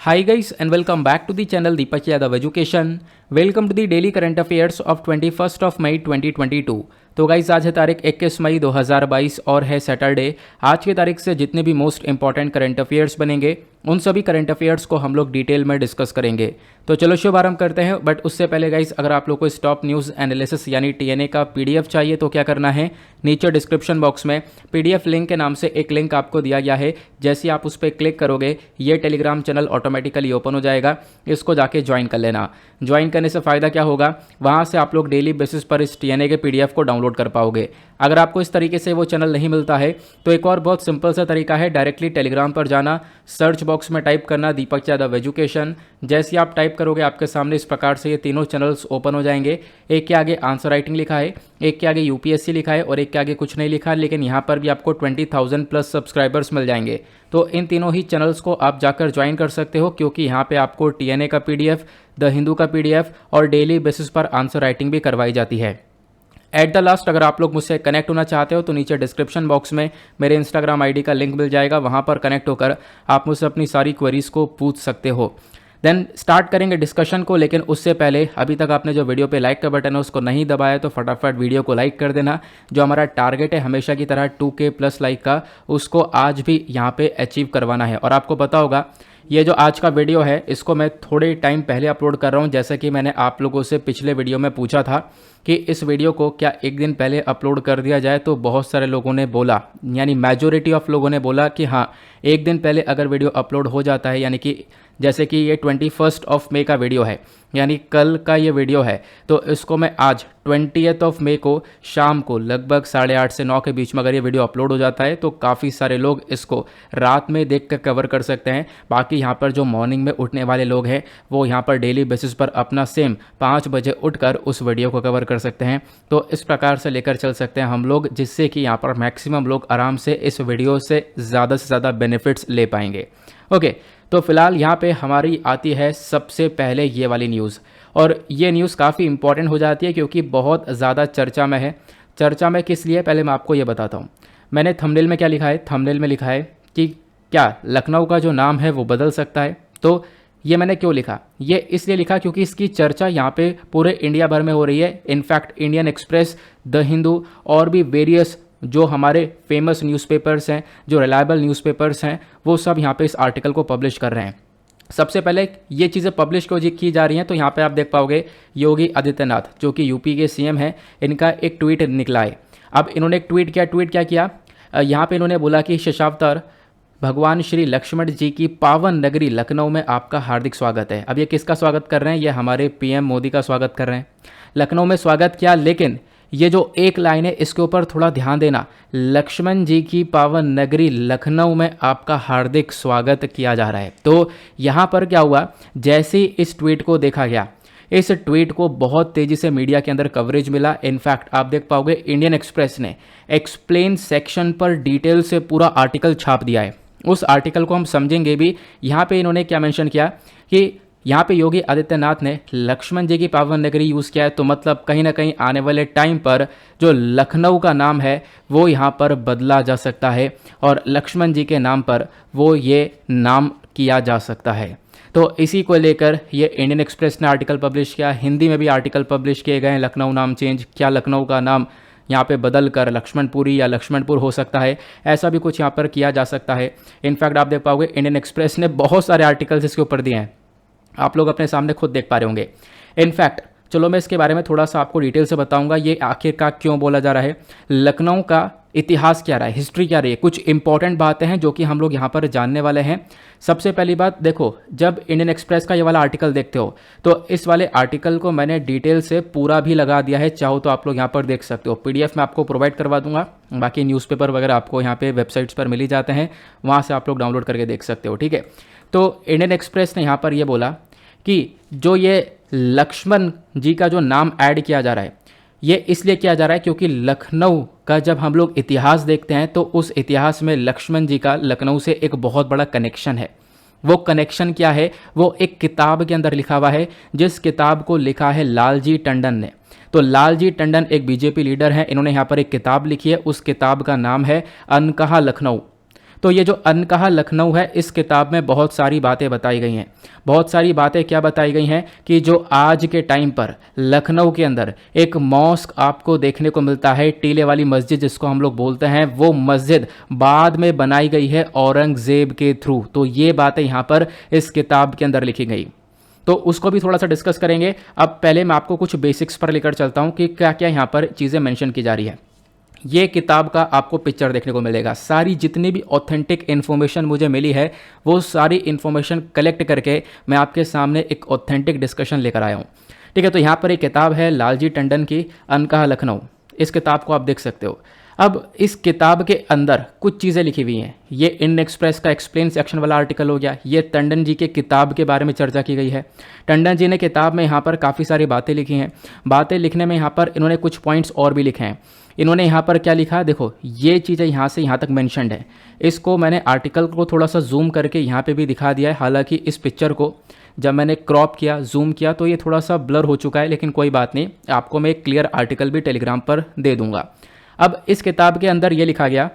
Hi guys and welcome back to the channel Deepak Yadav Education. Welcome to the daily current affairs of 21st of May 2022. तो guys आज है तारीख 21 मई 2022 और है Saturday. आज की तारीख से जितने भी मोस्ट इंपॉर्टेंट करंट अफेयर्स बनेंगे उन सभी करंट अफेयर्स को हम लोग डिटेल में डिस्कस करेंगे। तो चलो शुभारंभ करते हैं। बट उससे पहले गाइज अगर आप लोग को इस टॉप न्यूज़ एनालिसिस यानी टीएनए का पीडीएफ चाहिए तो क्या करना है, नीचे डिस्क्रिप्शन बॉक्स में पीडीएफ लिंक के नाम से एक लिंक आपको दिया गया है। जैसे आप उस पर क्लिक करोगे ये टेलीग्राम चैनल ऑटोमेटिकली ओपन हो जाएगा, इसको जाके ज्वाइन कर लेना। ज्वाइन करने से फ़ायदा क्या होगा, वहाँ से आप लोग डेली बेसिस पर इस टीएनए के पीडीएफ को डाउनलोड कर पाओगे। अगर आपको इस तरीके से वो चैनल नहीं मिलता है तो एक और बहुत सिंपल सा तरीका है, डायरेक्टली टेलीग्राम पर जाना, सर्च बॉक्स में टाइप करना दीपक यादव एजुकेशन। जैसे आप टाइप करोगे आपके सामने इस प्रकार से ये तीनों चैनल्स ओपन हो जाएंगे। एक के आगे आंसर राइटिंग लिखा है, एक के आगे यूपीएससी लिखा है और एक के आगे कुछ नहीं लिखा है, लेकिन यहाँ पर भी आपको 20,000 प्लस सब्सक्राइबर्स मिल जाएंगे। तो इन तीनों ही चैनल्स को आप जाकर ज्वाइन कर सकते हो, क्योंकि यहाँ पे आपको टीएनए का पीडीएफ, द हिंदू का पीडीएफ और डेली बेसिस पर आंसर राइटिंग भी करवाई जाती है। एट द लास्ट अगर आप लोग मुझसे कनेक्ट होना चाहते हो तो नीचे डिस्क्रिप्शन बॉक्स में मेरे इंस्टाग्राम आईडी का लिंक मिल जाएगा, वहाँ पर कनेक्ट होकर आप मुझसे अपनी सारी क्वेरीज को पूछ सकते हो। देन स्टार्ट करेंगे डिस्कशन को, लेकिन उससे पहले अभी तक आपने जो वीडियो पे लाइक का बटन है उसको नहीं दबाया तो फटाफट वीडियो को लाइक कर देना। जो हमारा टारगेट है हमेशा की तरह 2K प्लस लाइक का, उसको आज भी यहाँ पे अचीव करवाना है। और आपको पता होगा ये जो आज का वीडियो है इसको मैं थोड़े टाइम पहले अपलोड कर रहा हूँ, जैसा कि मैंने आप लोगों से पिछले वीडियो में पूछा था कि इस वीडियो को क्या एक दिन पहले अपलोड कर दिया जाए। तो बहुत सारे लोगों ने बोला, यानी मेजॉरिटी ऑफ लोगों ने बोला कि हाँ एक दिन पहले अगर वीडियो अपलोड हो जाता है, यानी कि जैसे कि ये 21 ऑफ मई का वीडियो है, यानी कल का ये वीडियो है, तो इसको मैं आज 20 ऑफ मई को शाम को लगभग 8:30 से 9 के बीच में अगर ये वीडियो अपलोड हो जाता है तो काफ़ी सारे लोग इसको रात में देख कर कवर कर सकते हैं। बाकी यहाँ पर जो मॉर्निंग में उठने वाले लोग हैं वो यहाँ पर डेली बेसिस पर अपना सेम 5 बजे उठकर उस वीडियो को कवर कर सकते हैं। तो इस प्रकार से लेकर चल सकते हैं हम लोग, जिससे कि यहाँ पर मैक्सिमम लोग आराम से इस वीडियो से ज़्यादा बेनिफिट्स ले पाएंगे। ओके, तो फिलहाल यहाँ पे हमारी आती है सबसे पहले ये वाली न्यूज़, और ये न्यूज़ काफ़ी इंपॉर्टेंट हो जाती है क्योंकि बहुत ज़्यादा चर्चा में है। चर्चा में किस लिए, पहले मैं आपको ये बताता हूँ। मैंने थंबनेल में क्या लिखा है, थंबनेल में लिखा है कि क्या लखनऊ का जो नाम है वो बदल सकता है। तो ये मैंने क्यों लिखा, ये इसलिए लिखा क्योंकि इसकी चर्चा यहाँ पे पूरे इंडिया भर में हो रही है। In fact Indian express, the Hindu और भी वेरियस जो हमारे फेमस न्यूज़पेपर्स हैं, जो रिलायबल न्यूज़पेपर्स हैं, वो सब यहाँ पे इस आर्टिकल को पब्लिश कर रहे हैं। सबसे पहले ये चीज़ें पब्लिश क्यों की जा रही हैं, तो यहाँ पे आप देख पाओगे योगी आदित्यनाथ जो कि यूपी के सीएम हैं, इनका एक ट्वीट निकला है। अब इन्होंने एक ट्वीट क्या किया, यहाँ पे इन्होंने बोला कि शशावतार भगवान श्री लक्ष्मण जी की पावन नगरी लखनऊ में आपका हार्दिक स्वागत है। अब ये किसका स्वागत कर रहे हैं, ये हमारे पीएम मोदी का स्वागत कर रहे हैं। लखनऊ में स्वागत किया, लेकिन ये जो एक लाइन है इसके ऊपर थोड़ा ध्यान देना, लक्ष्मण जी की पावन नगरी लखनऊ में आपका हार्दिक स्वागत किया जा रहा है। तो यहाँ पर क्या हुआ, जैसे ही इस ट्वीट को देखा गया, इस ट्वीट को बहुत तेज़ी से मीडिया के अंदर कवरेज मिला। इनफैक्ट आप देख पाओगे इंडियन एक्सप्रेस ने एक्सप्लेन सेक्शन पर डिटेल से पूरा आर्टिकल छाप दिया है। उस आर्टिकल को हम समझेंगे भी। यहाँ पे इन्होंने क्या मेंशन किया कि यहाँ पे योगी आदित्यनाथ ने लक्ष्मण जी की पावन नगरी यूज़ किया है, तो मतलब कहीं ना कहीं आने वाले टाइम पर जो लखनऊ का नाम है वो यहाँ पर बदला जा सकता है और लक्ष्मण जी के नाम पर वो ये नाम किया जा सकता है। तो इसी को लेकर ये इंडियन एक्सप्रेस ने आर्टिकल पब्लिश किया। हिंदी में भी आर्टिकल पब्लिश किए गए हैं, लखनऊ नाम चेंज, क्या लखनऊ का नाम यहाँ पे बदल कर लक्ष्मणपुरी या लक्ष्मणपुर हो सकता है, ऐसा भी कुछ यहाँ पर किया जा सकता है। इनफैक्ट आप देख पाओगे इंडियन एक्सप्रेस ने बहुत सारे आर्टिकल्स इसके ऊपर दिए हैं, आप लोग अपने सामने खुद देख पा रहे होंगे। इनफैक्ट चलो मैं इसके बारे में थोड़ा सा आपको डिटेल से बताऊंगा, ये आखिरकार क्यों बोला जा रहा है, लखनऊ का इतिहास क्या रहा है, हिस्ट्री क्या रही है, कुछ इंपॉर्टेंट बातें हैं जो कि हम लोग यहाँ पर जानने वाले हैं। सबसे पहली बात देखो, जब इंडियन एक्सप्रेस का ये वाला आर्टिकल देखते हो तो इस वाले आर्टिकल को मैंने डिटेल से पूरा भी लगा दिया है, चाहो तो आप लोग यहाँ पर देख सकते हो। पीडीएफ में आपको प्रोवाइड करवा दूंगा, बाकी न्यूज़पेपर वगैरह आपको यहाँ पे वेबसाइट्स पर मिल ही जाते हैं, वहाँ से आप लोग डाउनलोड करके देख सकते हो। ठीक है, तो इंडियन एक्सप्रेस ने यहाँ पर यह बोला कि जो ये लक्ष्मण जी का जो नाम ऐड किया जा रहा है ये इसलिए किया जा रहा है क्योंकि लखनऊ का जब हम लोग इतिहास देखते हैं तो उस इतिहास में लक्ष्मण जी का लखनऊ से एक बहुत बड़ा कनेक्शन है। वो कनेक्शन क्या है, वो एक किताब के अंदर लिखा हुआ है, जिस किताब को लिखा है लालजी टंडन ने। तो लालजी टंडन एक बीजेपी लीडर हैं, इन्होंने यहाँ पर एक किताब लिखी है, उस किताब का नाम है अनकहा लखनऊ। तो ये जो अनकहा लखनऊ है, इस किताब में बहुत सारी बातें बताई गई हैं। बहुत सारी बातें क्या बताई गई हैं कि जो आज के टाइम पर लखनऊ के अंदर एक मॉस्क आपको देखने को मिलता है, टीले वाली मस्जिद जिसको हम लोग बोलते हैं, वो मस्जिद बाद में बनाई गई है औरंगजेब के थ्रू। तो ये बातें यहाँ पर इस किताब के अंदर लिखी गई, तो उसको भी थोड़ा सा डिस्कस करेंगे। अब पहले मैं आपको कुछ बेसिक्स पर लेकर चलता हूँ कि क्या क्या यहाँ पर चीज़ें मेंशन की जा रही है। ये किताब का आपको पिक्चर देखने को मिलेगा। सारी जितनी भी ऑथेंटिक इन्फॉर्मेशन मुझे मिली है, वो सारी इन्फॉर्मेशन कलेक्ट करके मैं आपके सामने एक ऑथेंटिक डिस्कशन लेकर आया हूँ। ठीक है, तो यहाँ पर एक किताब है लालजी टंडन की, अनकहा लखनऊ। इस किताब को आप देख सकते हो। अब इस किताब के अंदर कुछ चीज़ें लिखी हुई हैं। ये इंडियन एक्सप्रेस का एक्सप्लेन सेक्शन वाला आर्टिकल हो गया। ये टंडन जी के किताब के बारे में चर्चा की गई है। टंडन जी ने किताब में यहाँ पर काफ़ी सारी बातें लिखी हैं। बातें लिखने में यहाँ पर इन्होंने कुछ पॉइंट्स और भी लिखे हैं। इन्होंने यहाँ पर क्या लिखा, देखो ये चीज़ें यहाँ से यहाँ तक मैंशनड है। इसको मैंने आर्टिकल को थोड़ा सा जूम करके यहाँ पे भी दिखा दिया है। हालांकि इस पिक्चर को जब मैंने क्रॉप किया, जूम किया, तो ये थोड़ा सा ब्लर हो चुका है, लेकिन कोई बात नहीं, आपको मैं एक क्लियर आर्टिकल भी टेलीग्राम पर दे दूंगा। अब इस किताब के अंदर ये लिखा गया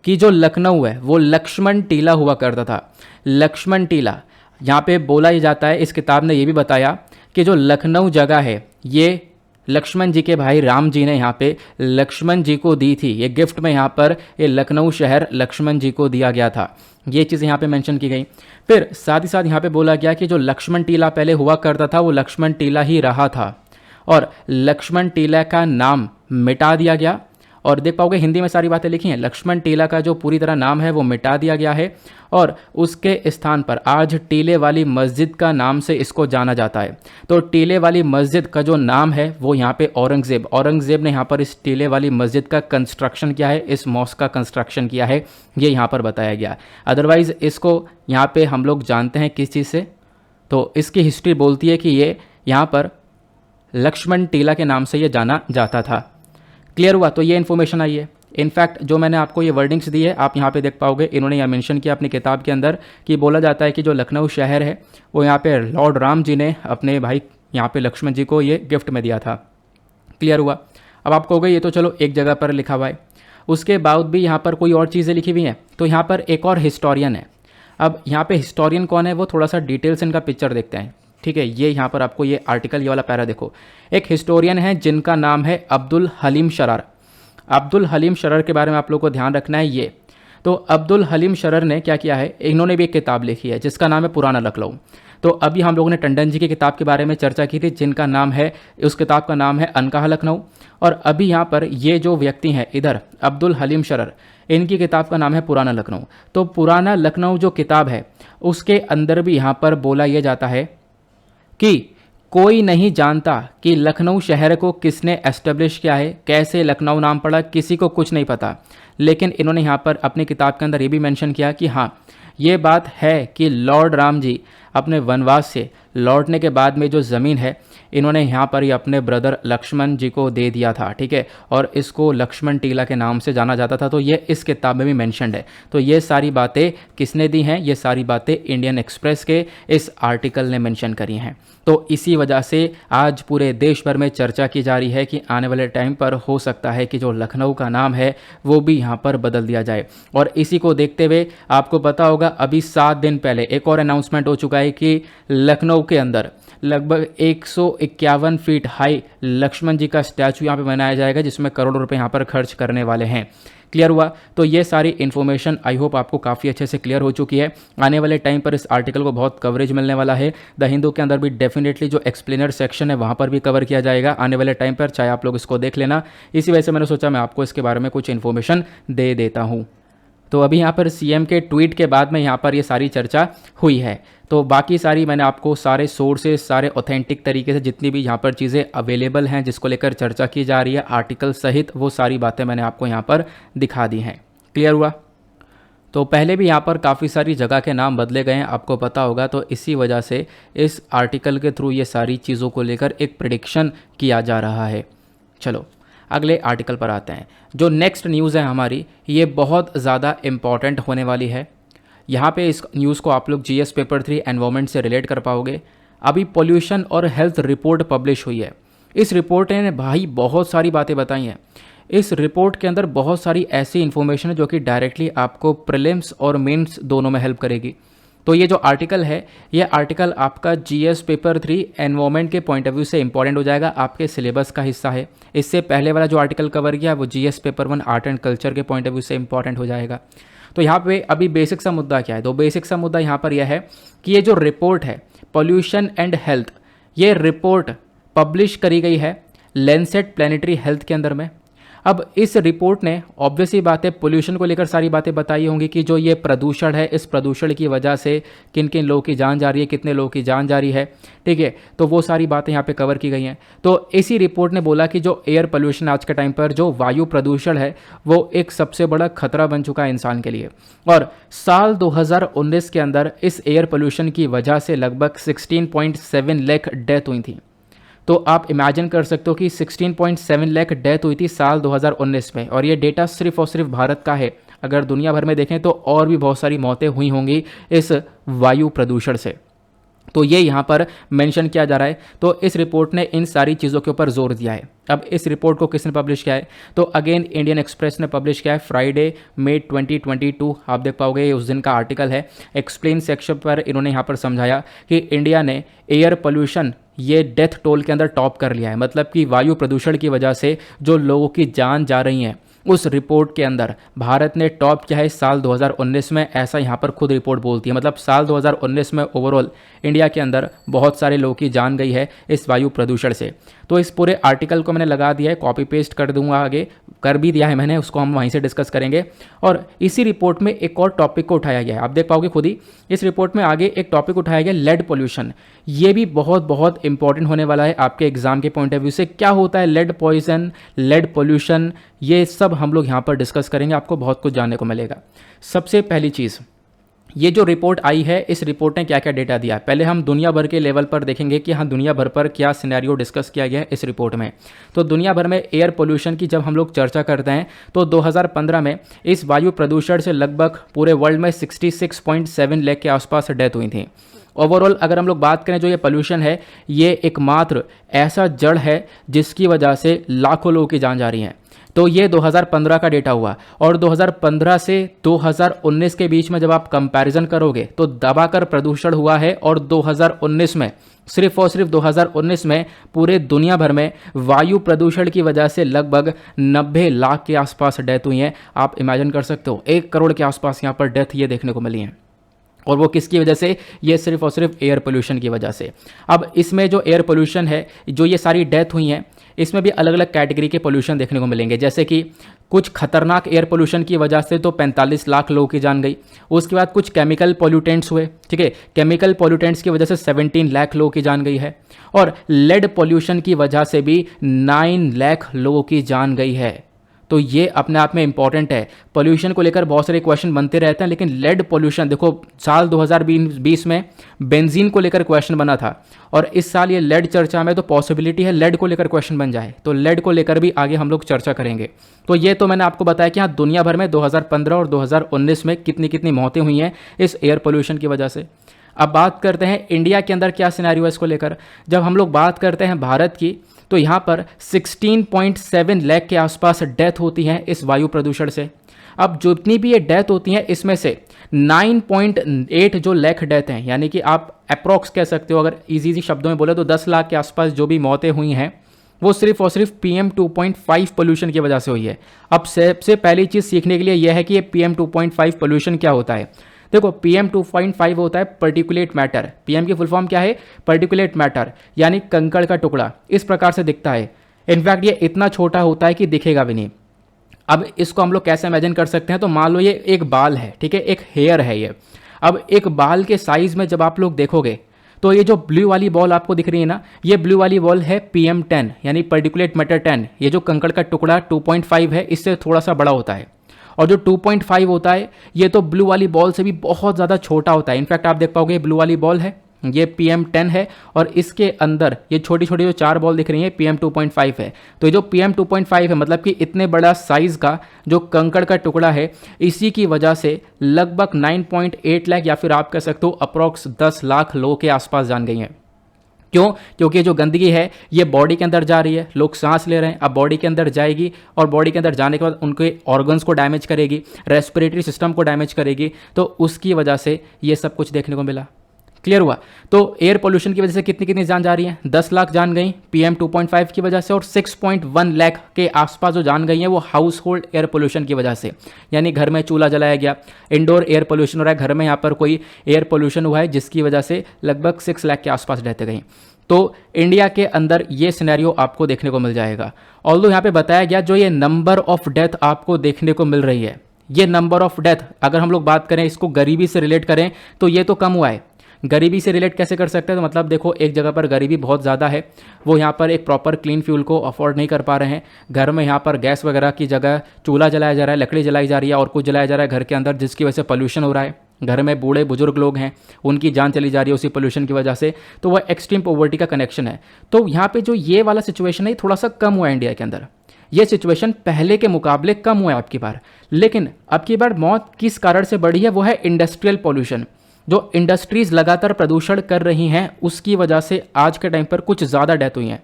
कि जो लखनऊ है वो लक्ष्मण टीला हुआ करता था। लक्ष्मण टीला यहाँ पे बोला ही जाता है। इस किताब ने ये भी बताया कि जो लखनऊ जगह है, ये लक्ष्मण जी के भाई राम जी ने यहाँ पे लक्ष्मण जी को दी थी। ये गिफ्ट में यहाँ पर ये लखनऊ शहर लक्ष्मण जी को दिया गया था। ये चीज़ यहाँ पे मेंशन की गई। फिर साथ ही साथ यहाँ पे बोला गया कि जो लक्ष्मण टीला पहले हुआ करता था वो लक्ष्मण टीला ही रहा था, और लक्ष्मण टीला का नाम मिटा दिया गया। और देख पाओगे हिंदी में सारी बातें लिखी हैं। लक्ष्मण टीला का जो पूरी तरह नाम है वो मिटा दिया गया है, और उसके स्थान पर आज टीले वाली मस्जिद का नाम से इसको जाना जाता है। तो टीले वाली मस्जिद का जो नाम है वो यहाँ पे औरंगजेब ने यहाँ पर इस टीले वाली मस्जिद का कंस्ट्रक्शन किया है, इस मॉस्क का कंस्ट्रक्शन किया है, ये यहाँ पर बताया गया। अदरवाइज़ इसको यहाँ पे हम लोग जानते हैं किस चीज़ से, तो इसकी हिस्ट्री बोलती है कि ये यहाँ पर लक्ष्मण टीला के नाम से ये जाना जाता था। क्लियर हुआ? तो ये इन्फॉर्मेशन आई है। इनफैक्ट जो मैंने आपको ये वर्डिंग्स दी है, आप यहाँ पे देख पाओगे, इन्होंने यह मेंशन किया अपनी किताब के अंदर कि बोला जाता है कि जो लखनऊ शहर है वो यहाँ पे लॉर्ड राम जी ने अपने भाई यहाँ पे लक्ष्मण जी को ये गिफ्ट में दिया था। क्लियर हुआ? अब आपको हो गई, ये तो चलो एक जगह पर लिखा हुआ है। उसके बाद भी यहाँ पर कोई और चीज़ें लिखी हुई हैं। तो यहाँ पर एक और हिस्टोरियन है। अब यहाँ पे हिस्टोरियन कौन है वो थोड़ा सा डिटेल्स इनका पिक्चर देखते हैं। ठीक है, ये यहाँ पर आपको ये आर्टिकल, ये वाला पैरा देखो। एक हिस्टोरियन है जिनका नाम है अब्दुल हलीम शरार। अब्दुल हलीम शरार के बारे में आप लोग को ध्यान रखना है। ये तो अब्दुल हलीम शरार ने क्या किया है, इन्होंने भी एक किताब लिखी है जिसका नाम है पुराना लखनऊ। तो अभी हम लोगों ने टंडन जी की किताब के बारे में चर्चा की थी, जिनका नाम है, उस किताब का नाम है अनकहा लखनऊ। और अभी यहाँ पर ये जो व्यक्ति हैं इधर, अब्दुल हलीम शरार, इनकी किताब का नाम है पुराना लखनऊ। तो पुराना लखनऊ जो किताब है उसके अंदर भी यहाँ पर बोला यह जाता है कि कोई नहीं जानता कि लखनऊ शहर को किसने एस्टेब्लिश किया है, कैसे लखनऊ नाम पड़ा, किसी को कुछ नहीं पता। लेकिन इन्होंने यहाँ पर अपनी किताब के अंदर ये भी मेंशन किया कि हाँ, ये बात है कि लॉर्ड राम जी अपने वनवास से लौटने के बाद में जो ज़मीन है, इन्होंने यहाँ पर ही अपने ब्रदर लक्ष्मण जी को दे दिया था। ठीक है, और इसको लक्ष्मण टीला के नाम से जाना जाता था। तो ये इस किताब में भी मेंशन्ड है। तो ये सारी बातें किसने दी हैं, ये सारी बातें इंडियन एक्सप्रेस के इस आर्टिकल ने मेंशन करी हैं। तो इसी वजह से आज पूरे देश भर में चर्चा की जा रही है कि आने वाले टाइम पर हो सकता है कि जो लखनऊ का नाम है वो भी यहाँ पर बदल दिया जाए। और इसी को देखते हुए आपको पता होगा, अभी 7 दिन पहले एक और अनाउंसमेंट हो चुका है कि लखनऊ के अंदर लगभग 151 फीट हाई लक्ष्मण जी का स्टैचू यहाँ पे बनाया जाएगा, जिसमें करोड़ों रुपए यहाँ पर खर्च करने वाले हैं। क्लियर हुआ? तो ये सारी इन्फॉर्मेशन आई होप आपको काफ़ी अच्छे से क्लियर हो चुकी है। आने वाले टाइम पर इस आर्टिकल को बहुत कवरेज मिलने वाला है। द हिंदू के अंदर भी डेफिनेटली जो एक्सप्लेनर सेक्शन है वहाँ पर भी कवर किया जाएगा आने वाले टाइम पर, चाहे आप लोग इसको देख लेना। इसी वजह से मैंने सोचा मैं आपको इसके बारे में कुछ इन्फॉर्मेशन दे देता हूँ। तो अभी यहाँ पर सीएम के ट्वीट के बाद में यहाँ पर ये सारी चर्चा हुई है। तो बाकी सारी मैंने आपको सारे सोर्सेस, सारे ऑथेंटिक तरीके से जितनी भी यहाँ पर चीज़ें अवेलेबल हैं जिसको लेकर चर्चा की जा रही है आर्टिकल सहित, वो सारी बातें मैंने आपको यहाँ पर दिखा दी हैं। क्लियर हुआ? तो पहले भी यहाँ पर काफ़ी सारी जगह के नाम बदले गए हैं, आपको पता होगा। तो इसी वजह से इस आर्टिकल के थ्रू ये सारी चीज़ों को लेकर एक प्रेडिक्शन किया जा रहा है। चलो अगले आर्टिकल पर आते हैं। जो नेक्स्ट न्यूज़ है हमारी, ये बहुत ज़्यादा इम्पॉर्टेंट होने वाली है। यहाँ पे इस न्यूज़ को आप लोग जीएस पेपर 3 एनवायरमेंट से रिलेट कर पाओगे। अभी पॉल्यूशन और हेल्थ रिपोर्ट पब्लिश हुई है। इस रिपोर्ट ने भाई बहुत सारी बातें बताई हैं। इस रिपोर्ट के अंदर बहुत सारी ऐसी इन्फॉर्मेशन है जो कि डायरेक्टली आपको प्रीलिम्स और मेंस दोनों में हेल्प करेगी। तो ये जो आर्टिकल है, ये आर्टिकल आपका जीएस पेपर 3 एनवायरमेंट के पॉइंट ऑफ व्यू से इंपॉर्टेंट हो जाएगा, आपके सिलेबस का हिस्सा है। इससे पहले वाला जो आर्टिकल कवर किया वो GS paper 1 art and culture के पॉइंट ऑफ व्यू से इंपॉर्टेंट हो जाएगा। तो यहाँ पे अभी बेसिक सा मुद्दा क्या है? तो बेसिक सा मुद्दा यहाँ पर यह है कि ये जो रिपोर्ट है पॉल्यूशन एंड हेल्थ, ये रिपोर्ट पब्लिश करी गई है लैंसेट प्लैनेटरी हेल्थ के अंदर में। अब इस रिपोर्ट ने ऑब्वियस ही बात है पोल्यूशन को लेकर सारी बातें बताई होंगी कि जो ये प्रदूषण है, इस प्रदूषण की वजह से किन किन लोगों की जान जा रही है, कितने लोगों की जान जा रही है, ठीक है। तो वो सारी बातें यहाँ पे कवर की गई हैं। तो इसी रिपोर्ट ने बोला कि जो एयर पोल्यूशन आज के टाइम पर जो वायु प्रदूषण है वो एक सबसे बड़ा खतरा बन चुका है इंसान के लिए। और साल 2019 के अंदर इस एयर पोल्यूशन की वजह से लगभग 16.7 लाख डेथ हुई थी। तो आप इमेजिन कर सकते हो कि 16.7 लाख डेथ हुई थी साल 2019 में, और ये डेटा सिर्फ और सिर्फ भारत का है। अगर दुनिया भर में देखें तो और भी बहुत सारी मौतें हुई होंगी इस वायु प्रदूषण से। तो ये यहाँ पर मेंशन किया जा रहा है। तो इस रिपोर्ट ने इन सारी चीज़ों के ऊपर जोर दिया है। अब इस रिपोर्ट को किसने पब्लिश किया है? तो अगेन इंडियन एक्सप्रेस ने पब्लिश किया है फ्राइडे मई 2022। आप देख पाओगे ये उस दिन का आर्टिकल है। एक्सप्लेन सेक्शन पर इन्होंने यहाँ पर समझाया कि इंडिया ने एयर पोल्यूशन ये डेथ टोल के अंदर टॉप कर लिया है। मतलब कि वायु प्रदूषण की वजह से जो लोगों की जान जा रही हैं, उस रिपोर्ट के अंदर भारत ने टॉप किया है साल 2019 में। ऐसा यहाँ पर खुद रिपोर्ट बोलती है। मतलब साल 2019 में ओवरऑल इंडिया के अंदर बहुत सारे लोगों की जान गई है इस वायु प्रदूषण से। तो इस पूरे आर्टिकल को मैंने लगा दिया है, कॉपी पेस्ट कर दूंगा, आगे कर भी दिया है मैंने, उसको हम वहीं से डिस्कस करेंगे। और इसी रिपोर्ट में एक और टॉपिक को उठाया गया है, आप देख पाओगे खुद ही। इस रिपोर्ट में आगे एक टॉपिक उठाया गया लेड पोल्यूशन। ये भी बहुत बहुत इंपॉर्टेंट होने वाला है आपके एग्जाम के पॉइंट ऑफ व्यू से। क्या होता है लेड पॉइजन, लेड पोल्यूशन, ये सब हम लोग यहाँ पर डिस्कस करेंगे। आपको बहुत कुछ जानने को मिलेगा। सबसे पहली चीज़, ये जो रिपोर्ट आई है, इस रिपोर्ट ने क्या क्या डेटा दिया है, पहले हम दुनिया भर के लेवल पर देखेंगे कि हाँ दुनिया भर पर क्या सिनेरियो डिस्कस किया गया है इस रिपोर्ट में। तो दुनिया भर में एयर पोल्यूशन की जब हम लोग चर्चा करते हैं तो 2015 में इस वायु प्रदूषण से लगभग पूरे वर्ल्ड में 66.7 लाख के आसपास डेथ हुई थी। ओवरऑल अगर हम लोग बात करें, जो ये पोल्यूशन है ये एकमात्र ऐसा जड़ है जिसकी वजह से लाखों लोगों की जान जा रही है। तो ये 2015 का डेटा हुआ। और 2015 से 2019 के बीच में जब आप कंपैरिजन करोगे तो दबाकर प्रदूषण हुआ है। और 2019 में, सिर्फ और सिर्फ 2019 में पूरे दुनिया भर में वायु प्रदूषण की वजह से लगभग 90 लाख के आसपास डेथ हुई हैं। आप इमेजिन कर सकते हो 1 करोड़ के आसपास यहाँ पर डेथ ये देखने को मिली है। और वो किसकी वजह से? ये सिर्फ और सिर्फ एयर पोल्यूशन की वजह से। अब इसमें जो एयर पोल्यूशन है, जो ये सारी डेथ हुई हैं, इसमें भी अलग अलग कैटेगरी के पोल्यूशन देखने को मिलेंगे। जैसे कि कुछ खतरनाक एयर पोल्यूशन की वजह से तो 45 लाख लोगों की जान गई। उसके बाद कुछ केमिकल पोल्यूटेंट्स हुए, ठीक है, केमिकल पोल्यूटेंट्स की वजह से 17 लाख लोगों की जान गई है। और लेड पोल्यूशन की वजह से भी 9 लाख लोगों की जान गई है। तो ये अपने आप में इंपॉर्टेंट है। पोल्यूशन को लेकर बहुत सारे क्वेश्चन बनते रहते हैं, लेकिन लेड पोल्यूशन देखो, साल 2020 में बेंजीन को लेकर क्वेश्चन बना था, और इस साल ये लेड चर्चा में, तो पॉसिबिलिटी है लेड को लेकर क्वेश्चन बन जाए। तो लेड को लेकर भी आगे हम लोग चर्चा करेंगे। तो ये तो मैंने आपको बताया कि हाँ दुनिया भर में 2015 और 2019 में कितनी कितनी मौतें हुई हैं इस एयर पोल्यूशन की वजह से। अब बात करते हैं इंडिया के अंदर क्या सिनेरियो है इसको लेकर। जब हम लोग बात करते हैं भारत की, तो यहाँ पर 16.7 लाख के आसपास डेथ होती हैं इस वायु प्रदूषण से। अब जितनी भी ये डेथ होती हैं, इसमें से 9.8 जो लाख डेथ हैं, यानी कि आप अप्रॉक्स कह सकते हो, अगर इजी शब्दों में बोले तो 10 लाख के आसपास जो भी मौतें हुई हैं वो सिर्फ और सिर्फ PM 2.5 पोल्यूशन की वजह से हुई है। अब सबसे पहली चीज़ सीखने के लिए यह है कि ये PM 2.5 पोल्यूशन क्या होता है। देखो PM 2.5 होता है पर्टिकुलेट मैटर। PM की फुल फॉर्म क्या है? पर्टिकुलेट मैटर, यानी कंकड़ का टुकड़ा। इस प्रकार से दिखता है। इनफैक्ट ये इतना छोटा होता है कि दिखेगा भी नहीं। अब इसको हम लोग कैसे इमेजिन कर सकते हैं? तो मान लो ये एक बाल है, ठीक है, एक हेयर है ये। अब एक बाल के साइज में जब आप लोग देखोगे तो ये जो ब्लू वाली बॉल आपको दिख रही है ना, ये ब्लू वाली बॉल है PM 10, यानी पर्टिकुलेट मैटर 10। ये जो कंकड़ का टुकड़ा 2.5 है, इससे थोड़ा सा बड़ा होता है। और जो 2.5 होता है ये तो ब्लू वाली बॉल से भी बहुत ज़्यादा छोटा होता है। इनफैक्ट आप देख पाओगे ब्लू वाली बॉल है, ये PM 10 है, और इसके अंदर ये छोटी छोटी जो 4 बॉल दिख रही हैं PM 2.5 है। तो ये जो PM 2.5 है, मतलब कि इतने बड़ा साइज का जो कंकड़ का टुकड़ा है, इसी की वजह से लगभग 9.8 लाख, या फिर आप कह सकते हो अप्रॉक्स 10 लाख लोगों के आसपास जान गई हैं। क्यों? क्योंकि जो गंदगी है ये बॉडी के अंदर जा रही है, लोग सांस ले रहे हैं, अब बॉडी के अंदर जाएगी और बॉडी के अंदर जाने के बाद उनके ऑर्गन्स को डैमेज करेगी, रेस्पिरेटरी सिस्टम को डैमेज करेगी, तो उसकी वजह से ये सब कुछ देखने को मिला। क्लियर हुआ? तो एयर पोल्यूशन की वजह से कितनी कितनी जान जा रही है? 10 लाख जान गई PM 2.5 की वजह से, और 6.1 लाख के आसपास जो जान गई हैं वो हाउस होल्ड एयर पोल्यूशन की वजह से, यानी घर में चूल्हा जलाया गया, इंडोर एयर पोल्यूशन हो रहा है, घर में यहाँ पर कोई एयर पोल्यूशन हुआ है जिसकी वजह से लगभग 6 लाख के आसपास डेथ गई। तो इंडिया के अंदर ये सिनेरियो आपको देखने को मिल जाएगा। ऑल्दो यहाँ पे बताया गया जो ये नंबर ऑफ डेथ आपको देखने को मिल रही है, ये नंबर ऑफ डेथ अगर हम लोग बात करें इसको गरीबी से रिलेट करें तो ये तो कम हुआ है। गरीबी से रिलेट कैसे कर सकते हैं? तो मतलब देखो, एक जगह पर गरीबी बहुत ज़्यादा है, वो यहाँ पर एक प्रॉपर क्लीन फ्यूल को अफोर्ड नहीं कर पा रहे हैं, घर में यहाँ पर गैस वगैरह की जगह चूल्हा जलाया जा रहा है, लकड़ी जलाई जा रही है और कुछ जलाया जा रहा है घर के अंदर, जिसकी वजह से पोल्यूशन हो रहा है। घर में बूढ़े बुजुर्ग लोग हैं, उनकी जान चली जा रही है उसी पोल्यूशन की वजह से, तो वह एक्सट्रीम पॉवर्टी का कनेक्शन है। तो यहाँ पे जो ये वाला सिचुएशन है थोड़ा सा कम हुआ है इंडिया के अंदर, ये सिचुएशन पहले के मुकाबले कम हुआ है अब की बार। लेकिन अब की बार मौत किस कारण से बढ़ी है? वो है इंडस्ट्रियल पॉल्यूशन। जो इंडस्ट्रीज लगातार प्रदूषण कर रही हैं उसकी वजह से आज के टाइम पर कुछ ज़्यादा डेथ हुई हैं।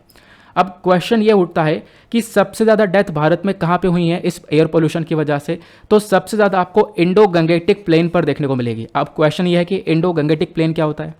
अब क्वेश्चन ये उठता है कि सबसे ज़्यादा डेथ भारत में कहाँ पे हुई है इस एयर पोल्यूशन की वजह से? तो सबसे ज़्यादा आपको इंडो गंगेटिक प्लेन पर देखने को मिलेगी। अब क्वेश्चन ये है कि इंडो गंगेटिक प्लेन क्या होता है?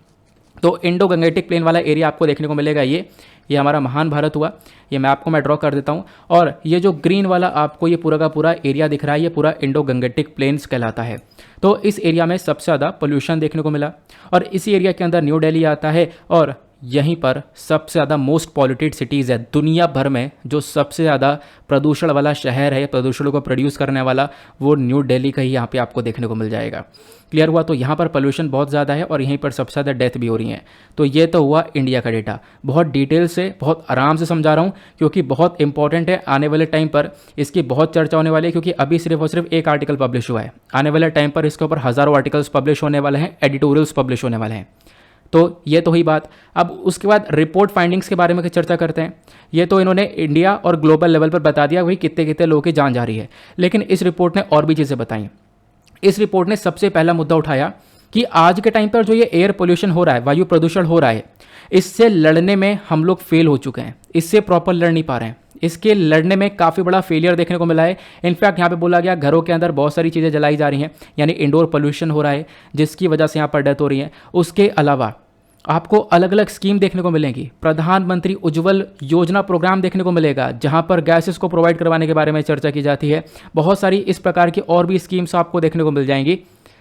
तो इंडो गंगेटिक प्लेन वाला एरिया आपको देखने को मिलेगा, ये हमारा महान भारत हुआ, ये मैप को मैं ड्रॉ कर देता हूँ, और ये जो ग्रीन वाला आपको ये पूरा का पूरा एरिया दिख रहा है ये पूरा इंडो गंगेटिक प्लेन्स कहलाता है। तो इस एरिया में सबसे ज़्यादा पोल्यूशन देखने को मिला, और इसी एरिया के अंदर न्यू दिल्ली आता है, और यहीं पर सबसे ज़्यादा मोस्ट पॉल्यूटेड सिटीज़ है दुनिया भर में। जो सबसे ज़्यादा प्रदूषण वाला शहर है, प्रदूषण को प्रोड्यूस करने वाला, वो न्यू दिल्ली का ही यहाँ पे आपको देखने को मिल जाएगा। क्लियर हुआ? तो यहाँ पर पोल्यूशन बहुत ज़्यादा है और यहीं पर सबसे ज़्यादा डेथ भी हो रही हैं। तो ये तो हुआ इंडिया का डेटा, बहुत डिटेल से बहुत आराम से समझा रहा हूँ क्योंकि बहुत इंपॉर्टेंट है। आने वाले टाइम पर इसकी बहुत चर्चा होने वाली है, क्योंकि अभी सिर्फ और सिर्फ एक आर्टिकल पब्लिश हुआ है। आने वाले टाइम पर इसके ऊपर हज़ारों आर्टिकल्स पब्लिश होने वाले हैं, एडिटोरियल्स पब्लिश होने वाले हैं। तो ये तो हुई बात। अब उसके बाद रिपोर्ट फाइंडिंग्स के बारे में चर्चा करते हैं। ये तो इन्होंने इंडिया और ग्लोबल लेवल पर बता दिया भाई कितने कितने लोगों की जान जा रही है, लेकिन इस रिपोर्ट ने और भी चीज़ें बताई। इस रिपोर्ट ने सबसे पहला मुद्दा उठाया कि आज के टाइम पर जो ये एयर पोल्यूशन हो रहा है, वायु प्रदूषण हो रहा है, इससे लड़ने में हम लोग फेल हो चुके हैं, इससे प्रॉपर लड़ नहीं पा रहे हैं। इसके लड़ने में काफ़ी बड़ा फेलियर देखने को मिला है। इनफैक्ट यहाँ पे बोला गया घरों के अंदर बहुत सारी चीज़ें जलाई जा रही हैं, यानी इंडोर पोल्यूशन हो रहा है जिसकी वजह से यहाँ पर डेथ हो रही है। उसके अलावा आपको अलग अलग स्कीम देखने को मिलेंगी। प्रधानमंत्री उज्ज्वल योजना प्रोग्राम देखने को मिलेगा जहां पर गैसेस को प्रोवाइड करवाने के बारे में चर्चा की जाती है। बहुत सारी इस प्रकार की और भी स्कीम्स आपको देखने को मिल जाएंगी।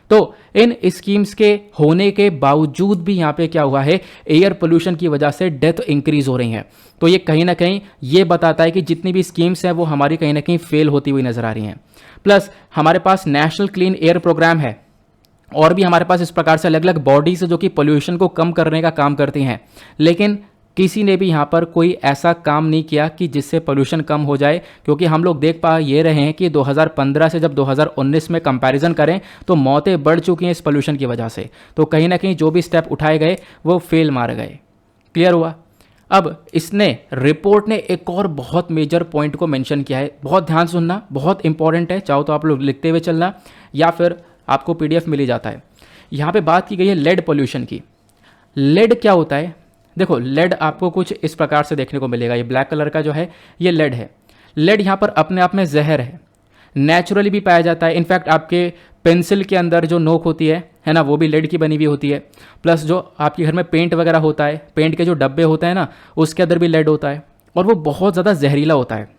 तो इन स्कीम्स के होने के बावजूद भी यहाँ पे क्या हुआ है, एयर पोल्यूशन की वजह से डेथ इंक्रीज हो रही है। तो ये कहीं ना कहीं ये बताता है कि जितनी भी स्कीम्स हैं वो हमारी कहीं ना कहीं फेल होती हुई नजर आ रही हैं। प्लस हमारे पास नेशनल क्लीन एयर प्रोग्राम है और भी हमारे पास इस प्रकार से अलग अलग बॉडीज जो कि पोल्यूशन को कम करने का काम करती हैं, लेकिन किसी ने भी यहाँ पर कोई ऐसा काम नहीं किया कि जिससे पोल्यूशन कम हो जाए। क्योंकि हम लोग देख पा ये रहे हैं कि 2015 से जब 2019 में कंपैरिजन करें तो मौतें बढ़ चुकी हैं इस पोल्यूशन की वजह से। तो कहीं ना कहीं जो भी स्टेप उठाए गए वो फेल मारे गए। क्लियर हुआ? अब इसने रिपोर्ट ने एक और बहुत मेजर पॉइंट को मेंशन किया है, बहुत ध्यान सुनना, बहुत इंपॉर्टेंट है। चाहो तो आप लोग लिखते हुए चलना या फिर आपको PDF मिल ही जाता है। यहाँ पे बात की गई है लेड पोल्यूशन की। लेड क्या होता है? देखो, लेड आपको कुछ इस प्रकार से देखने को मिलेगा। ये ब्लैक कलर का जो है ये लेड है। लेड यहाँ पर अपने आप में जहर है, नेचुरली भी पाया जाता है। इनफैक्ट आपके पेंसिल के अंदर जो नोक होती है ना, वो भी लेड की बनी हुई होती है। प्लस जो आपके घर में पेंट वगैरह होता है, पेंट के जो डब्बे होते हैं ना, उसके अंदर भी लेड होता है और वो बहुत ज़्यादा जहरीला होता है।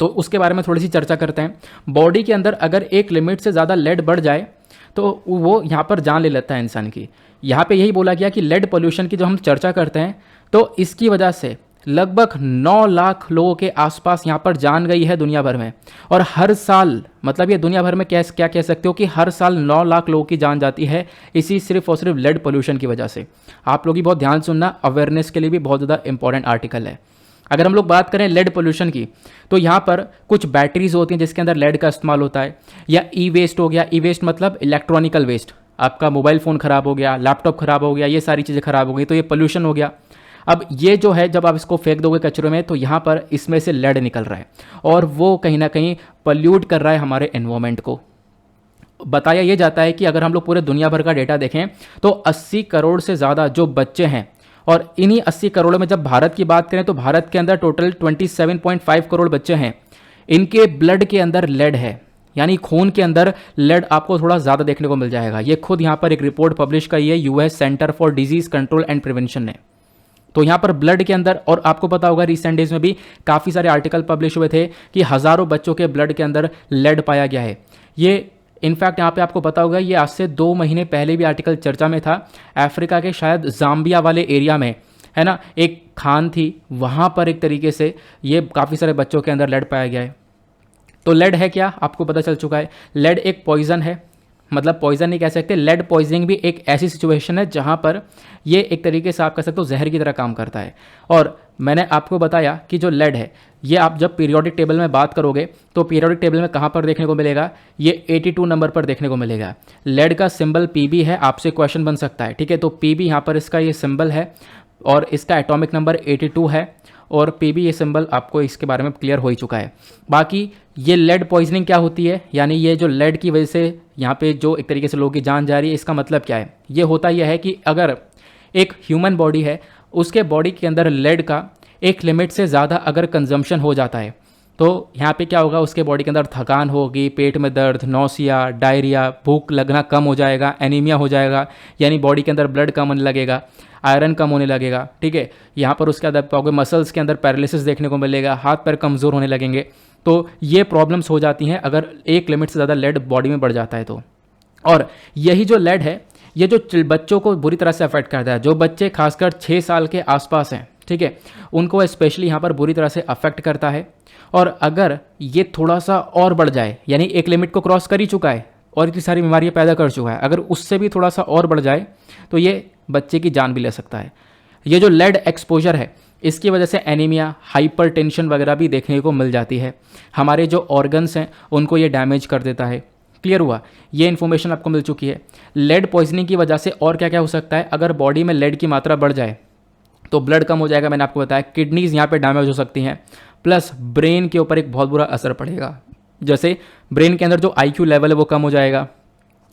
तो उसके बारे में थोड़ी सी चर्चा करते हैं। बॉडी के अंदर अगर एक लिमिट से ज़्यादा लेड बढ़ जाए तो वो यहाँ पर जान ले लेता है इंसान की। यहाँ पे यही बोला गया कि लेड पोल्यूशन की जो हम चर्चा करते हैं तो इसकी वजह से लगभग 9 लाख लोगों के आसपास यहाँ पर जान गई है दुनिया भर में। और हर साल, मतलब ये दुनिया भर में क्या कह सकते हो कि हर साल 9 लाख लोगों की जान जाती है इसी सिर्फ और सिर्फ लेड पोल्यूशन की वजह से। आप लोग ही बहुत ध्यान सुनना, अवेयरनेस के लिए भी बहुत ज़्यादा इंपॉर्टेंट आर्टिकल है। अगर हम लोग बात करें लेड पोल्यूशन की तो यहाँ पर कुछ बैटरीज होती हैं जिसके अंदर लेड का इस्तेमाल होता है, या ई वेस्ट हो गया। ई वेस्ट मतलब इलेक्ट्रॉनिकल वेस्ट, आपका मोबाइल फ़ोन ख़राब हो गया, लैपटॉप ख़राब हो गया, ये सारी चीज़ें ख़राब हो गई तो ये पोल्यूशन हो गया। अब ये जो है जब आप इसको फेंक दोगे कचरे में तो यहाँ पर इसमें से लेड निकल रहा है और वो कहीं ना कहीं पोल्यूट कर रहा है हमारे एनवायरनमेंट को। बताया ये जाता है कि अगर हम लोग पूरे दुनिया भर का डेटा देखें तो 80 करोड़ से ज़्यादा जो बच्चे हैं और इन्हीं 80 करोड़ में जब भारत की बात करें तो भारत के अंदर टोटल 27.5 करोड़ बच्चे हैं, इनके ब्लड के अंदर लेड है, यानी खून के अंदर लेड आपको थोड़ा ज़्यादा देखने को मिल जाएगा। ये खुद यहाँ पर एक रिपोर्ट पब्लिश की है US centre for disease control and prevention ने। तो यहाँ पर ब्लड के अंदर, और आपको पता होगा रिसेंट डेज में भी काफ़ी सारे आर्टिकल पब्लिश हुए थे कि हज़ारों बच्चों के ब्लड के अंदर लेड पाया गया है। ये इनफैक्ट यहाँ पे आपको पता होगा ये आज से 2 महीने पहले भी आर्टिकल चर्चा में था। अफ्रीका के शायद जाम्बिया वाले एरिया में, है ना, एक खान थी, वहाँ पर एक तरीके से ये काफ़ी सारे बच्चों के अंदर लेड पाया गया है। तो लेड है क्या, आपको पता चल चुका है। लेड एक पॉइजन है, मतलब पॉइजन नहीं कह सकते, लेड पॉइजनिंग भी एक ऐसी सिचुएशन है जहाँ पर ये एक तरीके से आप कह सकते हो जहर की तरह काम करता है। और मैंने आपको बताया कि जो लेड है ये आप जब पीरियोडिक टेबल में बात करोगे तो पीरियोडिक टेबल में कहाँ पर देखने को मिलेगा, ये 82 नंबर पर देखने को मिलेगा। लेड का सिंबल पीबी है, आपसे क्वेश्चन बन सकता है, ठीक है। तो पीबी यहाँ पर इसका ये सिंबल है और इसका एटॉमिक नंबर 82 है, और पीबी ये सिंबल आपको इसके बारे में क्लियर हो ही चुका है। बाकी ये लेड पॉइजनिंग क्या होती है, यानी ये जो लेड की वजह से यहाँ पे जो एक तरीके से लोगों की जान जा रही है, इसका मतलब क्या है। ये होता यह है कि अगर एक ह्यूमन बॉडी है, उसके बॉडी के अंदर लेड का एक लिमिट से ज़्यादा अगर कंजम्पशन हो जाता है तो यहाँ पे क्या होगा, उसके बॉडी के अंदर थकान होगी, पेट में दर्द, नौसिया, डायरिया, भूख लगना कम हो जाएगा, एनीमिया हो जाएगा, यानी बॉडी के अंदर ब्लड कम होने लगेगा, आयरन कम होने लगेगा, ठीक है। यहाँ पर उसके बाद पाओगे मसल्स के अंदर पैरालिसिस देखने को मिलेगा, हाथ पैर कमज़ोर होने लगेंगे। तो ये प्रॉब्लम्स हो जाती हैं अगर एक लिमिट से ज़्यादा लेड बॉडी में बढ़ जाता है तो। और यही जो लेड है ये जो बच्चों को बुरी तरह से अफेक्ट करता है, जो बच्चे खासकर 6 साल के आसपास हैं, ठीक है, उनको स्पेशली यहाँ पर बुरी तरह से अफेक्ट करता है। और अगर ये थोड़ा सा और बढ़ जाए, यानी एक लिमिट को क्रॉस कर ही चुका है और इतनी सारी बीमारियाँ पैदा कर चुका है, अगर उससे भी थोड़ा सा और बढ़ जाए तो ये बच्चे की जान भी ले सकता है। ये जो लेड एक्सपोजर है इसकी वजह से एनीमिया, हाइपरटेंशन वगैरह भी देखने को मिल जाती है। हमारे जो ऑर्गन्स हैं उनको ये डैमेज कर देता है। क्लियर हुआ, ये इन्फॉर्मेशन आपको मिल चुकी है। लेड पॉइजनिंग की वजह से और क्या क्या हो सकता है, अगर बॉडी में लेड की मात्रा बढ़ जाए तो ब्लड कम हो जाएगा, मैंने आपको बताया, किडनीज यहाँ पे डैमेज हो सकती हैं, प्लस ब्रेन के ऊपर एक बहुत बुरा असर पड़ेगा। जैसे ब्रेन के अंदर जो IQ लेवल है वो कम हो जाएगा,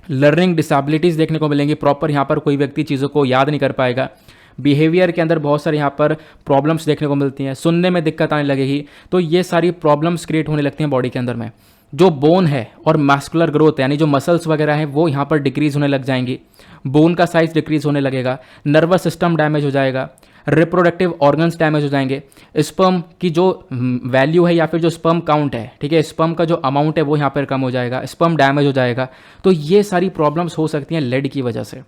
लर्निंग डिसेबिलिटीज़ देखने को मिलेंगी, प्रॉपर यहाँ पर कोई व्यक्ति चीज़ों को याद नहीं कर पाएगा, बिहेवियर के अंदर बहुत सारे यहाँ पर प्रॉब्लम्स देखने को मिलती हैं, सुनने में दिक्कत आने लगेगी। तो ये सारी प्रॉब्लम्स क्रिएट होने लगती हैं बॉडी के अंदर में। जो बोन है और मस्कुलर ग्रोथ यानी जो मसल्स वगैरह हैं वो यहाँ पर डिक्रीज होने लग जाएंगी, बोन का साइज डिक्रीज होने लगेगा, नर्वस सिस्टम डैमेज हो जाएगा, रिप्रोडक्टिव ऑर्गन्स डैमेज हो जाएंगे, स्पर्म की जो वैल्यू है या फिर जो स्पर्म काउंट है, ठीक है, स्पर्म का जो अमाउंट है वो यहाँ पर कम हो जाएगा, स्पर्म डैमेज हो जाएगा। तो ये सारी प्रॉब्लम्स हो सकती हैं लेड की वजह से।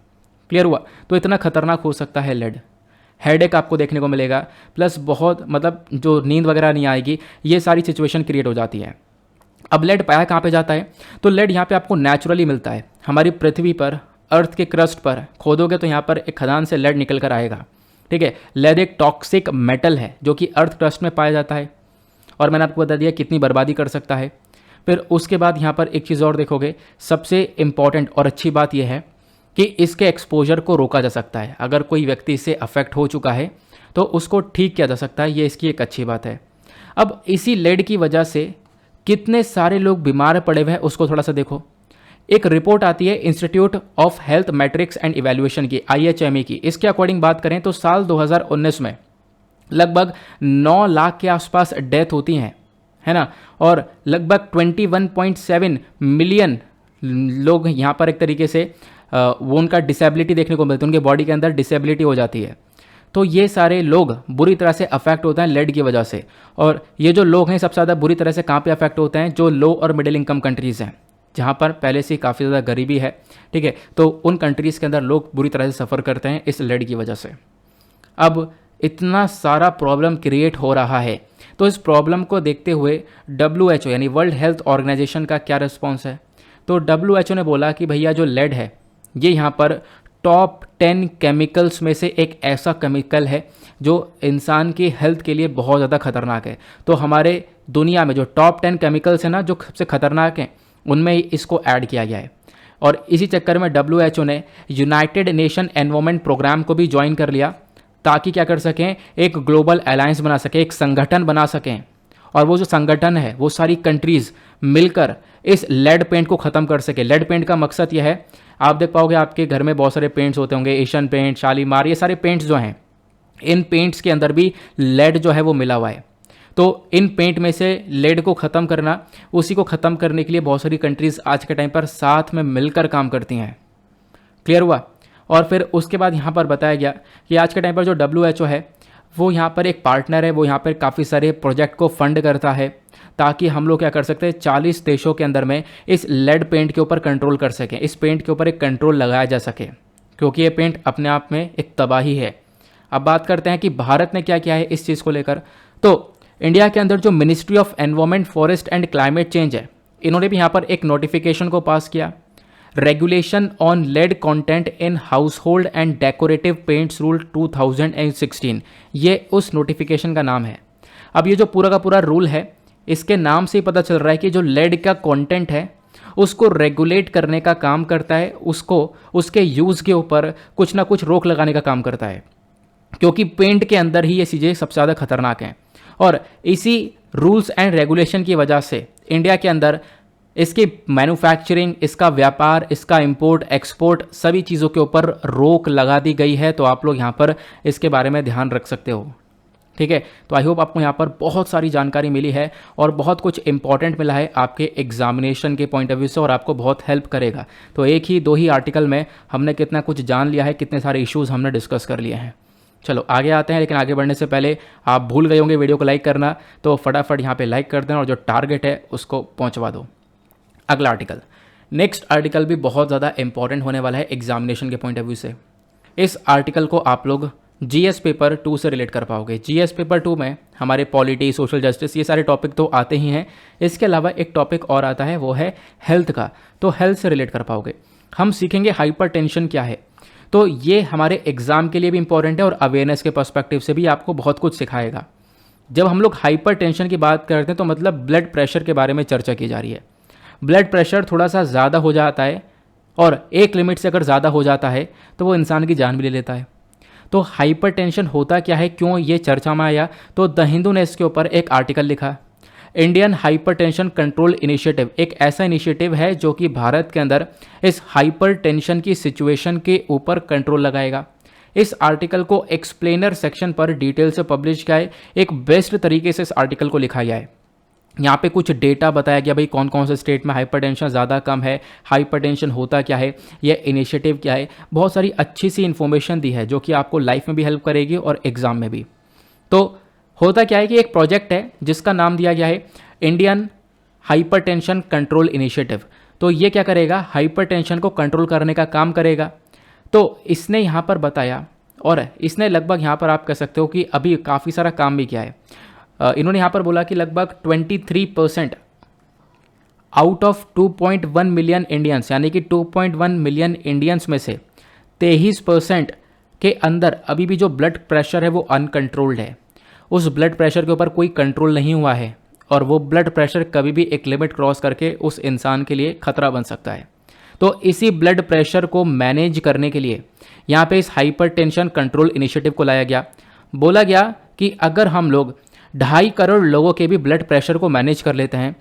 क्लियर हुआ, तो इतना खतरनाक हो सकता है लेड। हेडेक आपको देखने को मिलेगा, प्लस बहुत मतलब जो नींद वगैरह नहीं आएगी, ये सारी सिचुएशन क्रिएट हो जाती है। अब लेड पाया कहाँ पे जाता है, तो लेड यहाँ पे आपको नेचुरली मिलता है हमारी पृथ्वी पर, अर्थ के क्रस्ट पर खोदोगे तो यहाँ पर एक खदान से लेड निकल कर आएगा, ठीक है। लेड एक टॉक्सिक मेटल है जो कि अर्थ क्रस्ट में पाया जाता है और मैंने आपको बता दिया कितनी बर्बादी कर सकता है। फिर उसके बाद यहाँ पर एक चीज़ और देखोगे, सबसे इम्पॉर्टेंट और अच्छी बात यह है कि इसके एक्सपोजर को रोका जा सकता है। अगर कोई व्यक्ति इससे अफेक्ट हो चुका है तो उसको ठीक किया जा सकता है, ये इसकी एक अच्छी बात है। अब इसी लेड की वजह से कितने सारे लोग बीमार पड़े हुए हैं उसको थोड़ा सा देखो। एक रिपोर्ट आती है institute of health matrix and evaluation की, IHME की। इसके अकॉर्डिंग बात करें तो साल 2019 में लगभग 9 लाख के आसपास डेथ होती हैं, है ना, और लगभग 21.7 मिलियन लोग यहाँ पर एक तरीके से वो उनका डिसेबिलिटी देखने को मिलती है, उनके बॉडी के अंदर डिसेबिलिटी हो जाती है। तो ये सारे लोग बुरी तरह से अफेक्ट होते हैं लेड की वजह से। और ये जो लोग हैं सबसे ज़्यादा बुरी तरह से कहाँ पे अफेक्ट होते हैं, जो लो और मिडिल इनकम कंट्रीज़ हैं, जहाँ पर पहले से काफ़ी ज़्यादा गरीबी है, ठीक है। तो उन कंट्रीज़ के अंदर लोग बुरी तरह से सफ़र करते हैं इस लेड की वजह से। अब इतना सारा प्रॉब्लम क्रिएट हो रहा है तो इस प्रॉब्लम को देखते हुए WHO यानी वर्ल्ड हेल्थ ऑर्गेनाइजेशन का क्या रिस्पॉन्स है, तो WHO ने बोला कि भैया जो लेड है ये यहाँ पर टॉप 10 केमिकल्स में से एक ऐसा केमिकल है जो इंसान की हेल्थ के लिए बहुत ज़्यादा खतरनाक है। तो हमारे दुनिया में जो टॉप 10 केमिकल्स हैं ना जो सबसे खतरनाक हैं उनमें इसको ऐड किया गया है। और इसी चक्कर में WHO ने यूनाइटेड नेशन एनवायरनमेंट प्रोग्राम को भी ज्वाइन कर लिया ताकि क्या कर सकें, एक ग्लोबल अलायंस बना सकें, एक संगठन बना सकें। और वो जो संगठन है वो सारी कंट्रीज़ मिलकर इस लेड पेंट को ख़त्म कर सके। लेड पेंट का मकसद यह है, आप देख पाओगे आपके घर में बहुत सारे पेंट्स होते होंगे, एशियन पेंट, शालीमार, ये सारे पेंट्स जो हैं इन पेंट्स के अंदर भी लेड जो है वो मिला हुआ है। तो इन पेंट में से लेड को ख़त्म करना, उसी को ख़त्म करने के लिए बहुत सारी कंट्रीज़ आज के टाइम पर साथ में मिलकर काम करती हैं। क्लियर हुआ। और फिर उसके बाद यहाँ पर बताया गया कि आज के टाइम पर जो WHO है वो यहाँ पर एक पार्टनर है, वो यहाँ पर काफ़ी सारे प्रोजेक्ट को फंड करता है ताकि हम लोग क्या कर सकते हैं, 40 देशों के अंदर में इस लेड पेंट के ऊपर कंट्रोल कर सकें, इस पेंट के ऊपर एक कंट्रोल लगाया जा सके, क्योंकि ये पेंट अपने आप में एक तबाही है। अब बात करते हैं कि भारत ने क्या किया है इस चीज़ को लेकर। तो इंडिया के अंदर जो ministry of environment, forest and climate change है, इन्होंने भी यहाँ पर एक नोटिफिकेशन को पास किया, regulation on lead content in household and decorative paints rule 2016, ये उस नोटिफिकेशन का नाम है। अब ये जो पूरा का पूरा रूल है, इसके नाम से ही पता चल रहा है कि जो लेड का कंटेंट है उसको रेगुलेट करने का काम करता है, उसको उसके यूज़ के ऊपर कुछ ना कुछ रोक लगाने का काम करता है, क्योंकि पेंट के अंदर ही ये चीज़ें सबसे ज़्यादा खतरनाक हैं। और इसी रूल्स एंड रेगुलेशन की वजह से इंडिया के अंदर इसकी मैन्युफैक्चरिंग, इसका व्यापार, इसका इंपोर्ट एक्सपोर्ट, सभी चीज़ों के ऊपर रोक लगा दी गई है। तो आप लोग यहाँ पर इसके बारे में ध्यान रख सकते हो। ठीक है, तो आई होप आपको यहाँ पर बहुत सारी जानकारी मिली है और बहुत कुछ इंपॉर्टेंट मिला है आपके एग्जामिनेशन के पॉइंट ऑफ व्यू से, और आपको बहुत हेल्प करेगा। तो एक ही दो ही आर्टिकल में हमने कितना कुछ जान लिया है, कितने सारे इश्यूज़ हमने डिस्कस कर लिए हैं। चलो आगे आते हैं, लेकिन आगे बढ़ने से पहले आप भूल गए होंगे वीडियो को लाइक करना, तो फटाफट यहाँ पे लाइक कर देना और जो टारगेट है उसको पहुँचवा दो। अगला आर्टिकल, नेक्स्ट आर्टिकल भी बहुत ज़्यादा इंपॉर्टेंट होने वाला है एग्जामिनेशन के पॉइंट ऑफ व्यू से। इस आर्टिकल को आप लोग जीएस पेपर 2 से रिलेट कर पाओगे। जीएस पेपर 2 में हमारे पॉलिटी, सोशल जस्टिस, ये सारे टॉपिक तो आते ही हैं। इसके अलावा एक टॉपिक और आता है, वो है हेल्थ का, तो हेल्थ से रिलेट कर पाओगे। हम सीखेंगे हाइपरटेंशन क्या है, तो ये हमारे एग्ज़ाम के लिए भी इंपॉर्टेंट है और अवेयरनेस के पर्सपेक्टिव से भी आपको बहुत कुछ सिखाएगा। जब हम लोग हाइपरटेंशन की बात करते हैं तो मतलब ब्लड प्रेशर के बारे में चर्चा की जा रही है। ब्लड प्रेशर थोड़ा सा ज़्यादा हो जाता है और एक लिमिट से अगर ज़्यादा हो जाता है तो वो इंसान की जान भी ले लेता है। तो हाइपरटेंशन होता क्या है, क्यों ये चर्चा में आया, तो द हिंदू ने इसके ऊपर एक आर्टिकल लिखा। इंडियन हाइपरटेंशन कंट्रोल इनिशिएटिव एक ऐसा इनिशिएटिव है जो कि भारत के अंदर इस हाइपरटेंशन की सिचुएशन के ऊपर कंट्रोल लगाएगा। इस आर्टिकल को एक्सप्लेनर सेक्शन पर डिटेल से पब्लिश किया है। एक बेस्ट तरीके से इस आर्टिकल को लिखा गया है। यहाँ पे कुछ डेटा बताया गया, भाई कौन कौन से स्टेट में हाइपरटेंशन ज़्यादा कम है, हाइपरटेंशन होता क्या है, यह इनिशिएटिव क्या है। बहुत सारी अच्छी सी इन्फॉर्मेशन दी है जो कि आपको लाइफ में भी हेल्प करेगी और एग्ज़ाम में भी। तो होता क्या है कि एक प्रोजेक्ट है जिसका नाम दिया गया है इंडियन हाइपरटेंशन कंट्रोल इनिशिएटिव। तो ये क्या करेगा, हाइपरटेंशन को कंट्रोल करने का काम करेगा। तो इसने यहाँ पर बताया, और इसने लगभग यहाँ पर आप कह सकते हो कि अभी काफ़ी सारा काम भी किया है। इन्होंने यहाँ पर बोला कि लगभग 23% आउट ऑफ 2.1 मिलियन इंडियंस, यानी कि 2.1 मिलियन इंडियंस में से 23% के अंदर अभी भी जो ब्लड प्रेशर है वो अनकंट्रोल्ड है। उस ब्लड प्रेशर के ऊपर कोई कंट्रोल नहीं हुआ है और वो ब्लड प्रेशर कभी भी एक लिमिट क्रॉस करके उस इंसान के लिए खतरा बन सकता है। तो इसी ब्लड प्रेशर को मैनेज करने के लिए यहाँ पे इस हाइपरटेंशन कंट्रोल इनिशिएटिव को लाया गया। बोला गया कि अगर हम लोग 2.5 करोड़ लोगों के भी ब्लड प्रेशर को मैनेज कर लेते हैं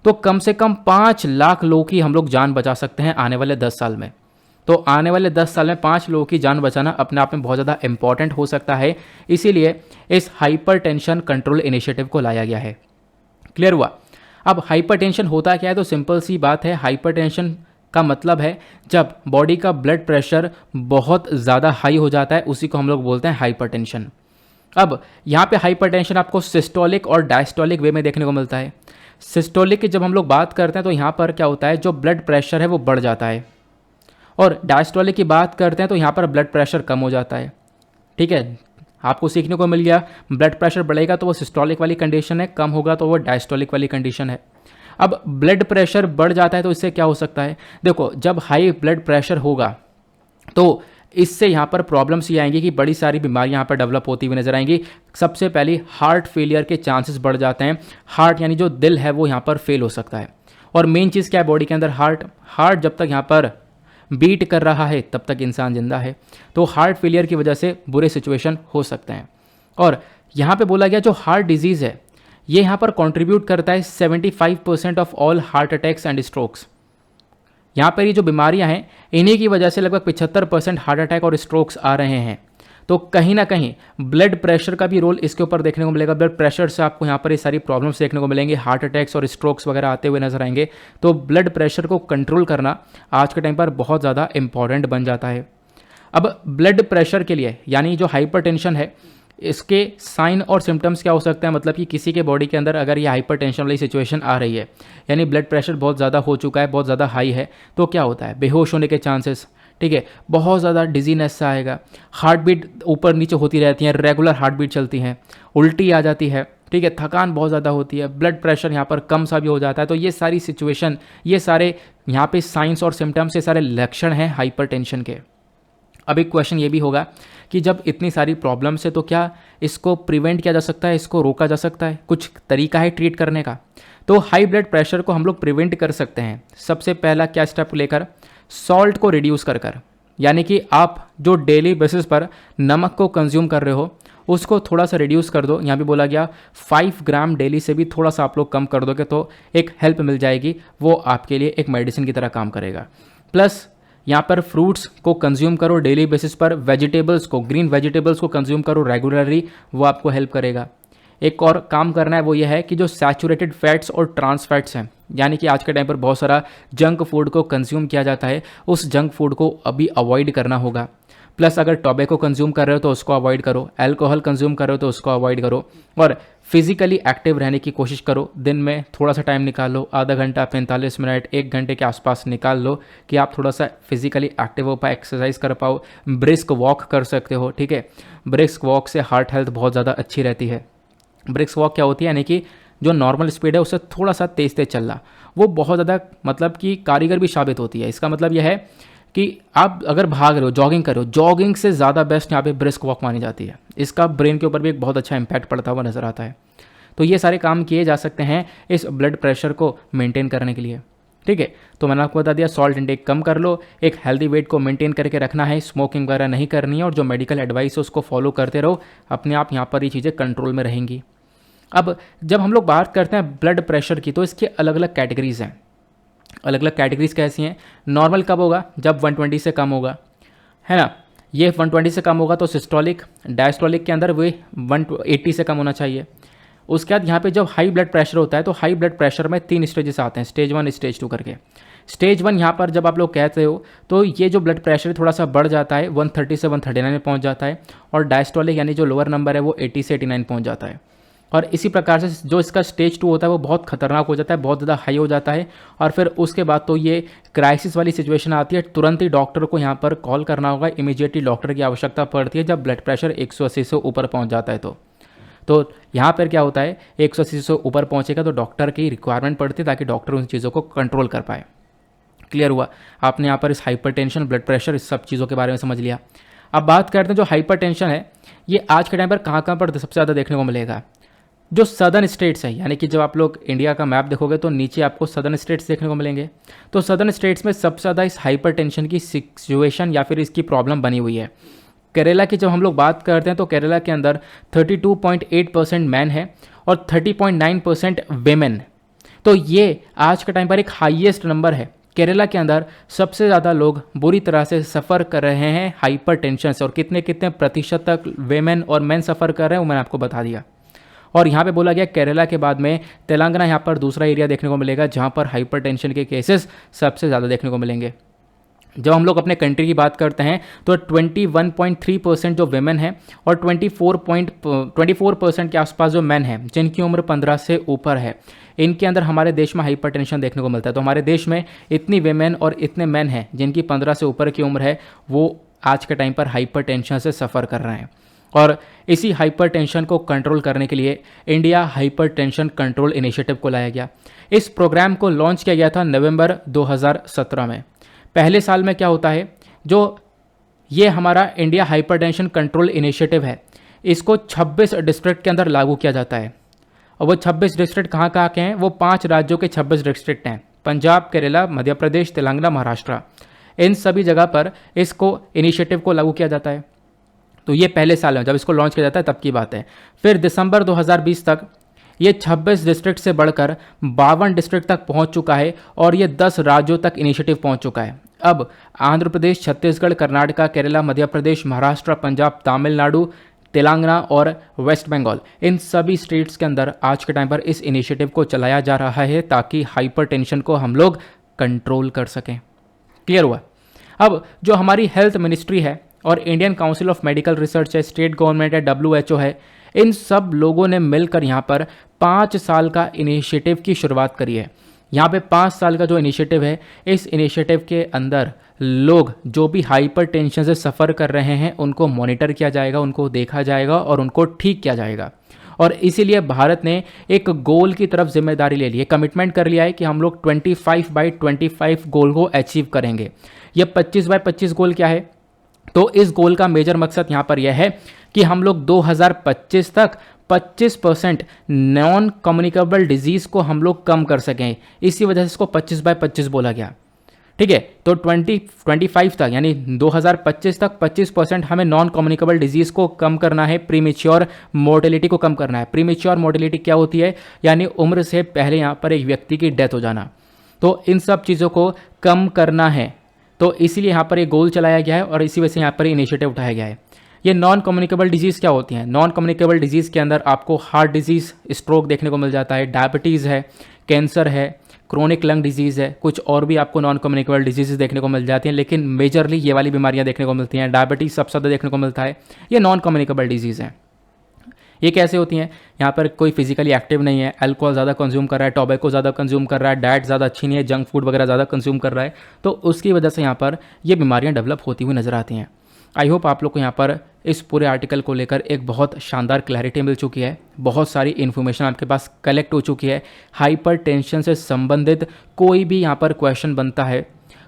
तो कम से कम 5 लाख लोगों की हम लोग जान बचा सकते हैं आने वाले 10 साल में। तो आने वाले 10 साल में 5 लोगों की जान बचाना अपने आप में बहुत ज़्यादा इंपॉर्टेंट हो सकता है, इसीलिए इस हाइपरटेंशन कंट्रोल इनिशिएटिव को लाया गया है। क्लियर हुआ। अब हाइपरटेंशन होता क्या है, तो सिंपल सी बात है, हाइपरटेंशन का मतलब है जब बॉडी का ब्लड प्रेशर बहुत ज़्यादा हाई हो जाता है, उसी को हम लोग बोलते हैं हाइपरटेंशन। अब यहाँ पे हाइपरटेंशन आपको सिस्टोलिक और डायस्टोलिक वे में देखने को मिलता है। सिस्टोलिक की जब हम लोग बात करते हैं तो यहाँ पर क्या होता है, जो ब्लड प्रेशर है वो बढ़ जाता है, और डायस्टोलिक की बात करते हैं तो यहाँ पर ब्लड प्रेशर कम हो जाता है। ठीक है, आपको सीखने को मिल गया, ब्लड प्रेशर बढ़ेगा तो वो सिस्टोलिक वाली कंडीशन है, कम होगा तो वो डायस्टोलिक वाली कंडीशन है। अब ब्लड प्रेशर बढ़ जाता है तो इससे क्या हो सकता है, देखो जब हाई ब्लड प्रेशर होगा तो इससे यहाँ पर प्रॉब्लम्स ये आएंगी कि बड़ी सारी बीमारियाँ यहाँ पर डेवलप होती हुई नजर आएंगी। सबसे पहले हार्ट फेलियर के चांसेस बढ़ जाते हैं। हार्ट यानी जो दिल है वो यहाँ पर फेल हो सकता है। और मेन चीज़ क्या है बॉडी के अंदर, हार्ट जब तक यहाँ पर बीट कर रहा है तब तक इंसान जिंदा है। तो हार्ट फेलियर की वजह से बुरे सिचुएशन हो सकते हैं। और यहाँ पे बोला गया जो हार्ट डिजीज़ है ये यहाँ पर कंट्रीब्यूट करता है 75% of all heart attacks and strokes. यहाँ पर ये जो बीमारियाँ हैं इन्हीं की वजह से लगभग 75% हार्ट अटैक और स्ट्रोक्स आ रहे हैं। तो कहीं ना कहीं ब्लड प्रेशर का भी रोल इसके ऊपर देखने को मिलेगा। ब्लड प्रेशर से आपको यहाँ पर ये सारी प्रॉब्लम्स देखने को मिलेंगे, हार्ट अटैक्स और स्ट्रोक्स वगैरह आते हुए नजर आएंगे। तो ब्लड प्रेशर को कंट्रोल करना आज के टाइम पर बहुत ज़्यादा इंपॉर्टेंट बन जाता है। अब ब्लड प्रेशर के लिए यानी जो हाइपरटेंशन है, इसके साइन और सिम्टम्स क्या हो सकते हैं, मतलब कि किसी के बॉडी के अंदर अगर ये हाइपरटेंशन वाली सिचुएशन आ रही है, यानी ब्लड प्रेशर बहुत ज़्यादा हो चुका है, बहुत ज़्यादा हाई है, तो क्या होता है, बेहोश होने के चांसेस, ठीक है, बहुत ज़्यादा डिजीनेस सा आएगा, हार्ट बीट ऊपर नीचे होती रहती है, रेगुलर हार्ट बीट चलती है, उल्टी आ जाती है, ठीक है, थकान बहुत ज़्यादा होती है, ब्लड प्रेशर यहाँ पर कम सा भी हो जाता है। तो ये सारी सिचुएशन, ये सारे यहाँ पे साइंस और सिम्टम्स, ये सारे लक्षण हैं हाइपरटेंशन के। अब एक क्वेश्चन ये भी होगा कि जब इतनी सारी प्रॉब्लम्स है तो क्या इसको प्रिवेंट किया जा सकता है, इसको रोका जा सकता है, कुछ तरीका है ट्रीट करने का? तो हाई ब्लड प्रेशर को हम लोग प्रिवेंट कर सकते हैं। सबसे पहला क्या स्टेप लेकर, सॉल्ट को रिड्यूस कर यानी कि आप जो डेली बेसिस पर नमक को कंज्यूम कर रहे हो उसको थोड़ा सा रिड्यूस कर दो। यहाँ भी बोला गया 5 ग्राम डेली से भी थोड़ा सा आप लोग कम कर दोगे तो एक हेल्प मिल जाएगी, वो आपके लिए एक मेडिसिन की तरह काम करेगा। प्लस यहाँ पर फ्रूट्स को कंज्यूम करो डेली बेसिस पर, वेजिटेबल्स को, ग्रीन वेजिटेबल्स को कंज्यूम करो रेगुलरली, वो आपको हेल्प करेगा। एक और काम करना है वो ये है कि जो सैचुरेटेड फैट्स और ट्रांस फैट्स हैं, यानी कि आज के टाइम पर बहुत सारा जंक फूड को कंज्यूम किया जाता है, उस जंक फूड को अभी अवॉइड करना होगा। प्लस अगर टोबैको कंज्यूम कर रहे हो तो उसको अवॉइड करो, अल्कोहल कंज्यूम कर रहे हो तो उसको अवॉइड करो, और फिजिकली एक्टिव रहने की कोशिश करो। दिन में थोड़ा सा टाइम निकालो, आधा घंटा, 45 मिनट, 1 घंटे के आसपास निकाल लो कि आप थोड़ा सा फिजिकली एक्टिव हो पाए, एक्सरसाइज कर पाओ, ब्रिस्क वॉक कर सकते हो, ठीक है। ब्रिस्क वॉक से हार्ट हेल्थ बहुत ज़्यादा अच्छी रहती है। ब्रिस्क वॉक क्या होती है, यानी कि जो नॉर्मल स्पीड है उससे थोड़ा सा तेज तेज चलना, वो बहुत ज़्यादा मतलब कि कारगर भी साबित होती है। इसका मतलब यह है कि आप अगर भाग रहे हो, जॉगिंग कर रहे हो, जॉगिंग से ज़्यादा बेस्ट यहाँ पे ब्रिस्क वॉक मानी जाती है। इसका ब्रेन के ऊपर भी एक बहुत अच्छा इंपैक्ट पड़ता हुआ नज़र आता है। तो ये सारे काम किए जा सकते हैं इस ब्लड प्रेशर को मेंटेन करने के लिए, ठीक है। तो मैंने आपको बता दिया, सॉल्ट इंटेक कम कर लो, एक हेल्दी वेट को मेंटेन करके रखना है, स्मोकिंग वगैरह नहीं करनी है, और जो मेडिकल एडवाइस है उसको फॉलो करते रहो, अपने आप यहाँ पर ये चीज़ें कंट्रोल में रहेंगी। अब जब हम लोग बात करते हैं ब्लड प्रेशर की, तो इसकी अलग अलग कैटेगरीज हैं। अलग अलग कैटेगरीज कैसी हैं? नॉर्मल कब होगा? जब 120 से कम होगा, है ना। ये 120 से कम होगा तो सिस्टोलिक, डायस्टोलिक के अंदर वे 180 से कम होना चाहिए। उसके बाद यहाँ पे जब हाई ब्लड प्रेशर होता है तो हाई ब्लड प्रेशर में 3 स्टेजेस आते हैं, स्टेज 1, स्टेज 2 करके। स्टेज 1 यहाँ पर जब आप लोग कहते हो तो ये जो ब्लड प्रेशर थोड़ा सा बढ़ जाता है, 130 से 139 में पहुँच जाता है, और डायस्टोलिक यानी जो लोअर नंबर है वो 80 से 89 पहुँच जाता है। और इसी प्रकार से जो इसका स्टेज 2 होता है वो बहुत खतरनाक हो जाता है, बहुत ज़्यादा हाई हो जाता है, और फिर उसके बाद तो ये क्राइसिस वाली सिचुएशन आती है। तुरंत ही डॉक्टर को यहाँ पर कॉल करना होगा, इमीडिएटली डॉक्टर की आवश्यकता पड़ती है जब ब्लड प्रेशर 180 से ऊपर पहुँच जाता है। तो यहाँ पर क्या होता है, 180 से ऊपर पहुँचेगा तो डॉक्टर की रिक्वायरमेंट पड़ती है ताकि डॉक्टर उन चीज़ों को कंट्रोल कर पाए। क्लियर हुआ? आपने यहाँ पर इस हाइपरटेंशन, ब्लड प्रेशर, इस सब चीज़ों के बारे में समझ लिया। अब बात करते हैं जो हाइपरटेंशन है ये आज के टाइम पर कहाँ कहाँ पर सबसे ज़्यादा देखने को मिलेगा। जो सदर्न स्टेट्स है, यानी कि जब आप लोग इंडिया का मैप देखोगे तो नीचे आपको सदर्न स्टेट्स देखने को मिलेंगे। तो सदर्न स्टेट्स में सबसे ज़्यादा इस हाइपरटेंशन की सिचुएशन या फिर इसकी प्रॉब्लम बनी हुई है। केरला की जब हम लोग बात करते हैं तो केरला के अंदर 32.8% मैन है और 30.9% वेमेन। तो ये आज के टाइम पर एक हाईएस्ट नंबर है। केरला के अंदर सबसे ज़्यादा लोग बुरी तरह से सफ़र कर रहे हैं हाइपरटेंशन से, और कितने कितने प्रतिशत तक वेमेन और मेन सफ़र कर रहे हैं वो मैंने आपको बता दिया। और यहाँ पे बोला गया केरला के बाद में तेलंगाना यहाँ पर दूसरा एरिया देखने को मिलेगा जहाँ पर हाइपरटेंशन के केसेस सबसे ज़्यादा देखने को मिलेंगे। जब हम लोग अपने कंट्री की बात करते हैं तो 21.3% जो वेमेन है और 24% के आसपास जो मैन है जिनकी उम्र 15 से ऊपर है, इनके अंदर हमारे देश में हाइपरटेंशन देखने को मिलता है। तो हमारे देश में इतनी वेमेन और इतने मैन हैं जिनकी 15 से ऊपर की उम्र है, वो आज के टाइम पर हाइपरटेंशन से सफ़र कर रहे हैं। और इसी हाइपरटेंशन को कंट्रोल करने के लिए इंडिया हाइपरटेंशन कंट्रोल इनिशिएटिव को लाया गया। इस प्रोग्राम को लॉन्च किया गया था नवंबर 2017 में। पहले साल में क्या होता है, जो ये हमारा इंडिया हाइपरटेंशन कंट्रोल इनिशिएटिव है, इसको 26 डिस्ट्रिक्ट के अंदर लागू किया जाता है। और वो 26 डिस्ट्रिक्ट कहाँ कहाँ के हैं? वो 5 राज्यों के 26 डिस्ट्रिक्ट हैं, पंजाब, केरला, मध्य प्रदेश, तेलंगाना, महाराष्ट्र। इन सभी जगह पर इसको इनिशिएटिव को लागू किया जाता है। तो ये पहले साल में जब इसको लॉन्च किया जाता है तब की बात है। फिर दिसंबर 2020 तक ये 26 डिस्ट्रिक्ट से बढ़कर 52 डिस्ट्रिक्ट तक पहुंच चुका है और ये 10 राज्यों तक इनिशिएटिव पहुंच चुका है। अब आंध्र प्रदेश, छत्तीसगढ़, कर्नाटका, केरला, मध्य प्रदेश, महाराष्ट्र, पंजाब, तमिलनाडु, तेलंगाना और वेस्ट बंगाल, इन सभी स्टेट्स के अंदर आज के टाइम पर इस इनिशिएटिव को चलाया जा रहा है ताकि हाइपरटेंशन को हम लोग कंट्रोल कर सकें। क्लियर हुआ? अब जो हमारी हेल्थ मिनिस्ट्री है और Indian council of medical research है, स्टेट गवर्नमेंट है, WHO है, इन सब लोगों ने मिलकर यहाँ पर 5 साल का इनिशिएटिव की शुरुआत करी है। यहाँ पे 5 साल का जो इनिशिएटिव है, इस इनिशिएटिव के अंदर लोग जो भी हाइपरटेंशन से सफ़र कर रहे हैं उनको मॉनिटर किया जाएगा, उनको देखा जाएगा और उनको ठीक किया जाएगा। और इसीलिए भारत ने एक गोल की तरफ जिम्मेदारी ले ली है, कमिटमेंट कर लिया है कि हम लोग 25/25 गोल को अचीव करेंगे। ये 25/25 गोल क्या है? तो इस गोल का मेजर मकसद यहाँ पर यह है कि हम लोग 2025 तक 25% नॉन कम्युनिकेबल डिजीज़ को हम लोग कम कर सकें। इसी वजह से इसको 25/25 बोला गया। ठीक है, तो 2025 तक यानी 2025 तक 25% हमें नॉन कम्युनिकेबल डिजीज़ को कम करना है, प्रीमेच्योर मोर्टेलिटी को कम करना है। प्रीमेच्योर मोर्टेलिटी क्या होती है? यानी उम्र से पहले यहाँ पर एक व्यक्ति की डेथ हो जाना। तो इन सब चीज़ों को कम करना है, तो इसीलिए यहाँ पर एक गोल चलाया गया है और इसी वजह से यहाँ पर इनिशिएटिव उठाया गया है। ये नॉन कम्युनिकेबल डिजीज़ क्या होती हैं? नॉन कम्युनिकेबल डिजीज़ के अंदर आपको हार्ट डिजीज़, स्ट्रोक देखने को मिल जाता है, डायबिटीज़ है, कैंसर है, क्रोनिक लंग डिजीज़ है, कुछ और भी आपको नॉन कम्युनिकेबल डिजीज़ देखने को मिल जाती हैं, लेकिन मेजरली ये वाली बीमारियां देखने को मिलती हैं। डायबिटीज़ सबसे ज़्यादा देखने को मिलता है, ये नॉन कम्युनिकेबल डिजीज़ हैं। ये कैसे होती हैं? यहाँ पर कोई फिजिकली एक्टिव नहीं है, अल्कोहल ज़्यादा कंज्यूम कर रहा है, टोबैको ज़्यादा कंज्यूम कर रहा है, डाइट ज़्यादा अच्छी नहीं है, जंक फूड वगैरह ज़्यादा कंज्यूम कर रहा है, तो उसकी वजह से यहाँ पर ये बीमारियाँ डेवलप होती हुई नज़र आती हैं। आई होप आप लोग को यहाँ पर इस पूरे आर्टिकल को लेकर एक बहुत शानदार क्लैरिटी मिल चुकी है, बहुत सारी इन्फॉर्मेशन आपके पास कलेक्ट हो चुकी है। हाइपरटेंशन से संबंधित कोई भी यहाँ पर क्वेश्चन बनता है,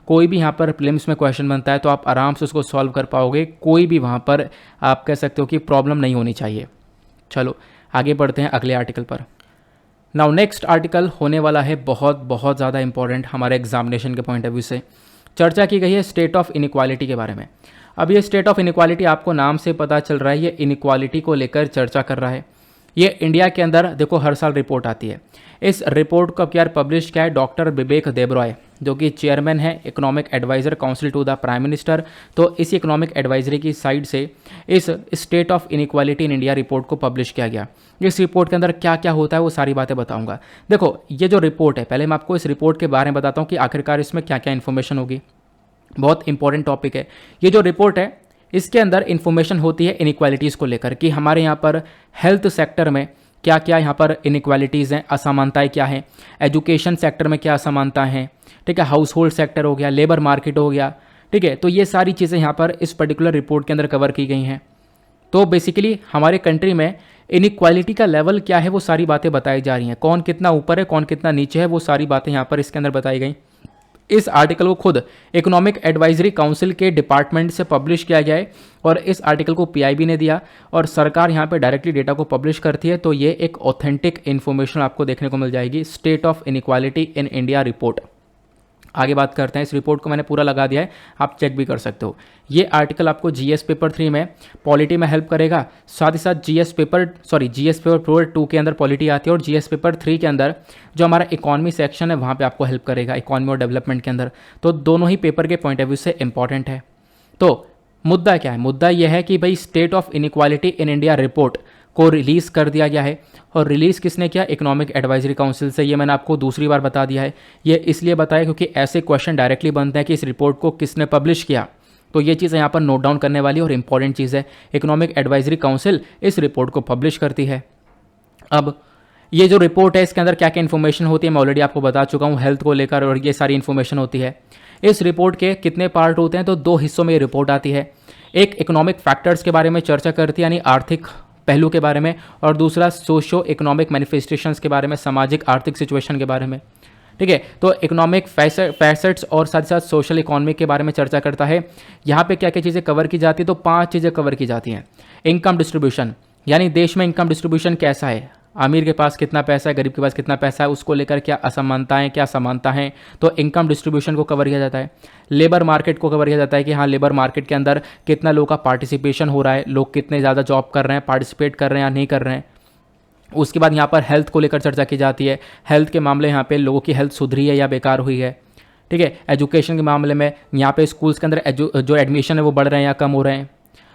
कोई भी यहाँ पर प्रीलिम्स में क्वेश्चन बनता है, तो आप आराम से उसको सॉल्व कर पाओगे। कोई भी वहाँ पर आप कह सकते हो कि प्रॉब्लम नहीं होनी चाहिए। चलो आगे बढ़ते हैं अगले आर्टिकल पर। नाउ नेक्स्ट आर्टिकल होने वाला है बहुत ज़्यादा इंपॉर्टेंट हमारे एग्जामिनेशन के पॉइंट ऑफ व्यू से। चर्चा की गई है स्टेट ऑफ इनइक्वालिटी के बारे में। अब ये स्टेट ऑफ इनइक्वालिटी आपको नाम से पता चल रहा है, ये इनइक्वालिटी को लेकर चर्चा कर रहा है। ये इंडिया के अंदर देखो हर साल रिपोर्ट आती है। इस रिपोर्ट को अब यार पब्लिश किया है डॉक्टर बिबेक देबरॉय, जो कि चेयरमैन है economic adviser council to the prime minister. तो इस इकोनॉमिक एडवाइजरी की साइड से इस state of inequality in India report को पब्लिश किया गया। इस रिपोर्ट के अंदर क्या क्या होता है वो सारी बातें बताऊंगा। देखो ये जो रिपोर्ट है, पहले मैं आपको इस रिपोर्ट के बारे में बताता हूँ कि आखिरकार इसमें क्या क्या इन्फॉर्मेशन होगी। बहुत इंपॉर्टेंट टॉपिक है ये जो रिपोर्ट है। इसके अंदर इन्फॉर्मेशन होती है इनइक्वालिटीज़ को लेकर कि हमारे यहाँ पर हेल्थ सेक्टर में क्या क्या यहाँ पर इनइक्वालिटीज़ हैं, असमानताएं क्या हैं, एजुकेशन सेक्टर में क्या असमानताएं हैं, ठीक है, हाउस होल्ड सेक्टर हो गया, लेबर मार्केट हो गया, ठीक है। तो ये सारी चीज़ें यहाँ पर इस पर्टिकुलर रिपोर्ट के अंदर कवर की गई हैं। तो बेसिकली हमारे कंट्री में इनइक्वालिटी का लेवल क्या है वो सारी बातें बताई जा रही हैं। कौन कितना ऊपर है, कौन कितना नीचे है, वो सारी बातें यहाँ पर इसके अंदर बताई गई। इस आर्टिकल को खुद इकोनॉमिक एडवाइजरी काउंसिल के डिपार्टमेंट से पब्लिश किया गया है और इस आर्टिकल को पीआईबी ने दिया और सरकार यहाँ पे डायरेक्टली डेटा को पब्लिश करती है। तो ये एक ऑथेंटिक इन्फॉर्मेशन आपको देखने को मिल जाएगी, state of inequality in India report. आगे बात करते हैं। इस रिपोर्ट को मैंने पूरा लगा दिया है, आप चेक भी कर सकते हो। ये आर्टिकल आपको जीएस पेपर 3 में पॉलिटी में हेल्प करेगा, साथ ही साथ जीएस पेपर 2 के अंदर पॉलिटी आती है और जीएस पेपर 3 के अंदर जो हमारा इकॉनमी सेक्शन है वहाँ पे आपको हेल्प करेगा, इकॉनमी और डेवलपमेंट के अंदर। तो दोनों ही पेपर के पॉइंट ऑफ व्यू से इंपॉर्टेंट है। तो मुद्दा क्या है? मुद्दा यह है कि भाई state of inequality in India report को रिलीज़ कर दिया गया है और रिलीज़ किसने किया? इकोनॉमिक एडवाइजरी काउंसिल से। ये मैंने आपको दूसरी बार बता दिया है। ये इसलिए बताया क्योंकि ऐसे क्वेश्चन डायरेक्टली बनते हैं कि इस रिपोर्ट को किसने पब्लिश किया। तो ये चीज़ यहाँ पर नोट डाउन करने वाली और इंपॉर्टेंट चीज़ है। इकोनॉमिक एडवाइजरी काउंसिल इस रिपोर्ट को पब्लिश करती है। अब ये जो रिपोर्ट है इसके अंदर क्या क्या इन्फॉर्मेशन होती है मैं ऑलरेडी आपको बता चुका हूँ, हेल्थ को लेकर, और ये सारी इन्फॉर्मेशन होती है। इस रिपोर्ट के कितने पार्ट होते हैं? तो 2 हिस्सों में ये रिपोर्ट आती है। एक इकोनॉमिक फैक्टर्स के बारे में चर्चा करती है यानी आर्थिक पहलू के बारे में, और दूसरा सोशो इकोनॉमिक मैनिफेस्टेशंस के बारे में, सामाजिक आर्थिक सिचुएशन के बारे में, ठीक है। तो इकोनॉमिक फैसेट्स और साथ ही साथ सोशल इकोनॉमी के बारे में चर्चा करता है। यहाँ पे क्या क्या चीज़ें कवर की जाती है? तो 5 चीज़ें कवर की जाती हैं। इनकम डिस्ट्रीब्यूशन, यानी देश में इनकम डिस्ट्रीब्यूशन कैसा है, अमीर के पास कितना पैसा है, गरीब के पास कितना पैसा है, उसको लेकर क्या असमानताएं, क्या समानता हैं, तो इनकम डिस्ट्रीब्यूशन को कवर किया जाता है। लेबर मार्केट को कवर किया जाता है कि हाँ लेबर मार्केट के अंदर कितना लोगों का पार्टिसिपेशन हो रहा है, लोग कितने ज़्यादा जॉब कर रहे हैं, पार्टिसिपेट कर रहे हैं या नहीं कर रहे हैं। उसके बाद यहाँ पर हेल्थ को लेकर चर्चा की जाती है। हेल्थ के मामले यहाँ पे लोगों की हेल्थ सुधरी है या बेकार हुई है, ठीक है। एजुकेशन के मामले में यहाँ पे स्कूल्स के अंदर जो एडमिशन है वो बढ़ रहे हैं या कम हो रहे हैं।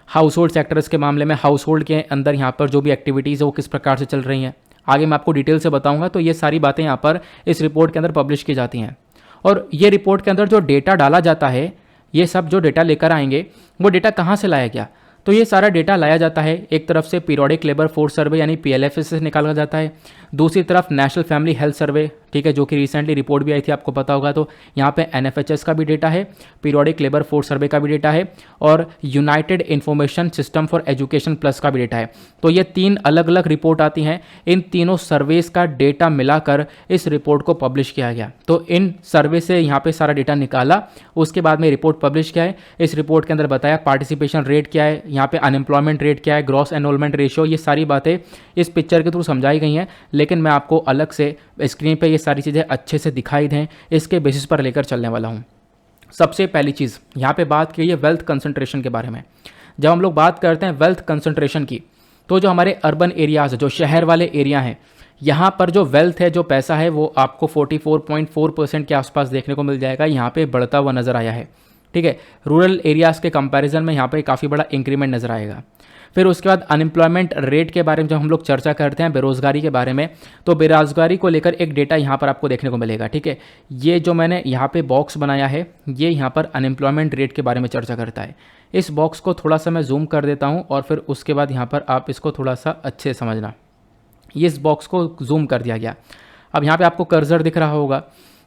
हाउस होल्ड सेक्टर्स के मामले में हाउस होल्ड के अंदर यहाँ पर जो भी एक्टिविटीज़ है वो किस प्रकार से चल रही हैं, आगे मैं आपको डिटेल से बताऊंगा। तो ये सारी बातें यहाँ पर इस रिपोर्ट के अंदर पब्लिश की जाती हैं। और ये रिपोर्ट के अंदर जो डेटा डाला जाता है, ये सब जो डेटा लेकर आएंगे वो डेटा कहाँ से लाया गया, तो ये सारा डेटा लाया जाता है एक तरफ से पीरियोडिक लेबर फोर्स सर्वे यानी PLFS से निकाला जाता है, दूसरी तरफ नेशनल फैमिली हेल्थ सर्वे, ठीक है, जो कि रिसेंटली रिपोर्ट भी आई थी आपको पता होगा। तो यहाँ पे NFHS का भी डेटा है, पीरियोडिक लेबर फोर्स सर्वे का भी डेटा है और United information system for education plus का भी डेटा है। तो ये 3 अलग अलग रिपोर्ट आती हैं। इन तीनों सर्वेस का डेटा मिलाकर इस रिपोर्ट को पब्लिश किया गया। तो इन सर्वे से यहाँ पे सारा डेटा निकाला, उसके बाद में रिपोर्ट पब्लिश किया है। इस रिपोर्ट के अंदर बताया पार्टिसिपेशन रेट क्या है, यहाँ पे अनएम्प्लॉयमेंट रेट क्या है, ग्रॉस एनरोलमेंट रेशियो, ये सारी बातें इस पिक्चर के थ्रू समझाई गई हैं। लेकिन मैं आपको अलग से स्क्रीन पे ये सारी चीज़ें अच्छे से दिखाई दें, इसके बेसिस पर लेकर चलने वाला हूँ। सबसे पहली चीज़ यहाँ पे बात की है वेल्थ कंसंट्रेशन के बारे में। जब हम लोग बात करते हैं वेल्थ कंसंट्रेशन की, तो जो हमारे अर्बन एरियाज़, जो शहर वाले एरिया हैं, यहाँ पर जो वेल्थ है, जो पैसा है, वो आपको 44.4% के आसपास देखने को मिल जाएगा। यहाँ पे बढ़ता हुआ नज़र आया है, ठीक है। रूरल एरियाज़ के कंपैरिजन में यहाँ पे काफ़ी बड़ा इंक्रीमेंट नज़र आएगा। फिर उसके बाद अनएम्प्लॉयमेंट रेट के बारे में जब हम लोग चर्चा करते हैं, बेरोज़गारी के बारे में, तो बेरोज़गारी को लेकर एक डेटा यहाँ पर आपको देखने को मिलेगा, ठीक है। ये जो मैंने यहाँ पे बॉक्स बनाया है, ये यहाँ पर अनएम्प्लॉयमेंट रेट के बारे में चर्चा करता है। इस बॉक्स को थोड़ा सा मैं जूम कर देता हूँ और फिर उसके बाद यहाँ पर आप इसको थोड़ा सा अच्छे से समझना। ये इस बॉक्स को जूम कर दिया गया। अब यहाँ पर आपको कर्सर दिख रहा होगा,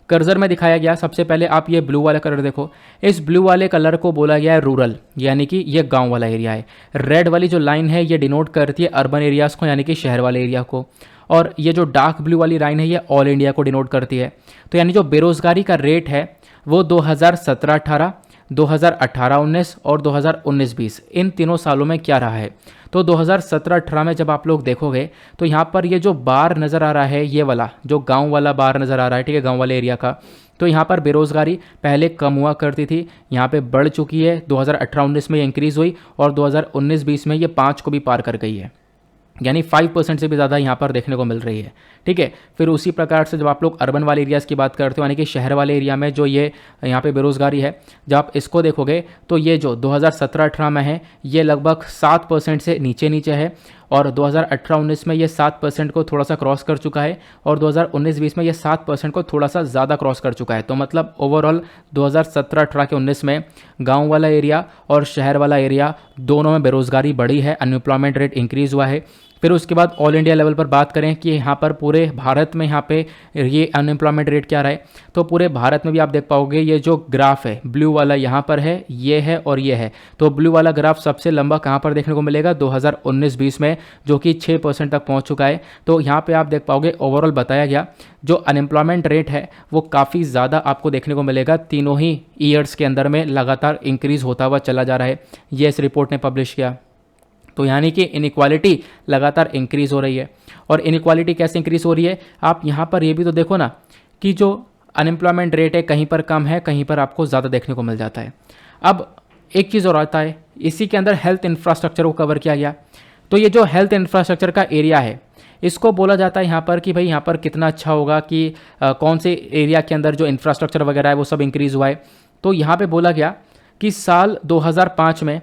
कर्सर में दिखाया गया। सबसे पहले आप ये ब्लू वाला कलर देखो, इस ब्लू वाले कलर को बोला गया है रूरल, यानी कि ये गांव वाला एरिया है। रेड वाली जो लाइन है ये डिनोट करती है अर्बन एरियाज़ को, यानी कि शहर वाले एरिया को। और ये जो डार्क ब्लू वाली लाइन है ये ऑल इंडिया को डिनोट करती है। तो यानी जो बेरोज़गारी का रेट है वो 2017-18, 2018-19 और 2019-20 इन तीनों सालों में क्या रहा है। तो 2017-18 में जब आप लोग देखोगे तो यहाँ पर ये जो बार नज़र आ रहा है, ये वाला जो गांव वाला बार नज़र आ रहा है, ठीक है, गांव वाले एरिया का, तो यहाँ पर बेरोज़गारी पहले कम हुआ करती थी, यहाँ पे बढ़ चुकी है। 2018-19 में ये इंक्रीज़ हुई और 2019-20 में ये 5 को भी पार कर गई है, यानी 5% से भी ज़्यादा यहाँ पर देखने को मिल रही है, ठीक है। फिर उसी प्रकार से जब आप लोग अर्बन वाले एरियाज़ की बात करते हो, यानी कि शहर वाले एरिया में जो ये यहाँ पे बेरोज़गारी है, जब आप इसको देखोगे तो ये जो 2017-18 में है ये लगभग 7% से नीचे है और 2018-19 में ये 7% को थोड़ा सा क्रॉस कर चुका है और 2019-20 में ये 7% को थोड़ा सा ज़्यादा क्रॉस कर चुका है। तो मतलब ओवरऑल 2017-18 के 19 में गांव वाला एरिया और शहर वाला एरिया दोनों में बेरोज़गारी बढ़ी है, अनएम्प्लॉयमेंट रेट इंक्रीज़ हुआ है। फिर उसके बाद ऑल इंडिया लेवल पर बात करें कि यहाँ पर पूरे भारत में यहाँ पे ये अनएम्प्लॉयमेंट रेट क्या रहा है, तो पूरे भारत में भी आप देख पाओगे ये जो ग्राफ है ब्लू वाला यहाँ पर है, ये है और ये है। तो ब्लू वाला ग्राफ सबसे लंबा कहाँ पर देखने को मिलेगा, 2019-20 में, जो कि 6% तक पहुँच चुका है। तो यहाँ पर आप देख पाओगे ओवरऑल बताया गया जो अनएम्प्लॉयमेंट रेट है वो काफ़ी ज़्यादा आपको देखने को मिलेगा, तीनों ही ईयर्स के अंदर में लगातार इंक्रीज़ होता हुआ चला जा रहा है, ये इस रिपोर्ट ने पब्लिश किया। तो यानी कि इनइक्वालिटी लगातार इंक्रीज़ हो रही है। और इनइक्वालिटी कैसे इंक्रीज़ हो रही है, आप यहाँ पर ये भी तो देखो ना कि जो अनएम्प्लॉयमेंट रेट है कहीं पर कम है, कहीं पर आपको ज़्यादा देखने को मिल जाता है। अब एक चीज़ और आता है, इसी के अंदर हेल्थ इंफ्रास्ट्रक्चर को कवर किया गया। तो ये जो हेल्थ इंफ्रास्ट्रक्चर का एरिया है इसको बोला जाता है यहाँ पर कि भाई यहाँ पर कितना अच्छा होगा कि कौन से एरिया के अंदर जो इंफ्रास्ट्रक्चर वगैरह है वो सब इंक्रीज़ हुआ है। तो यहाँ पर बोला गया कि साल 2005 में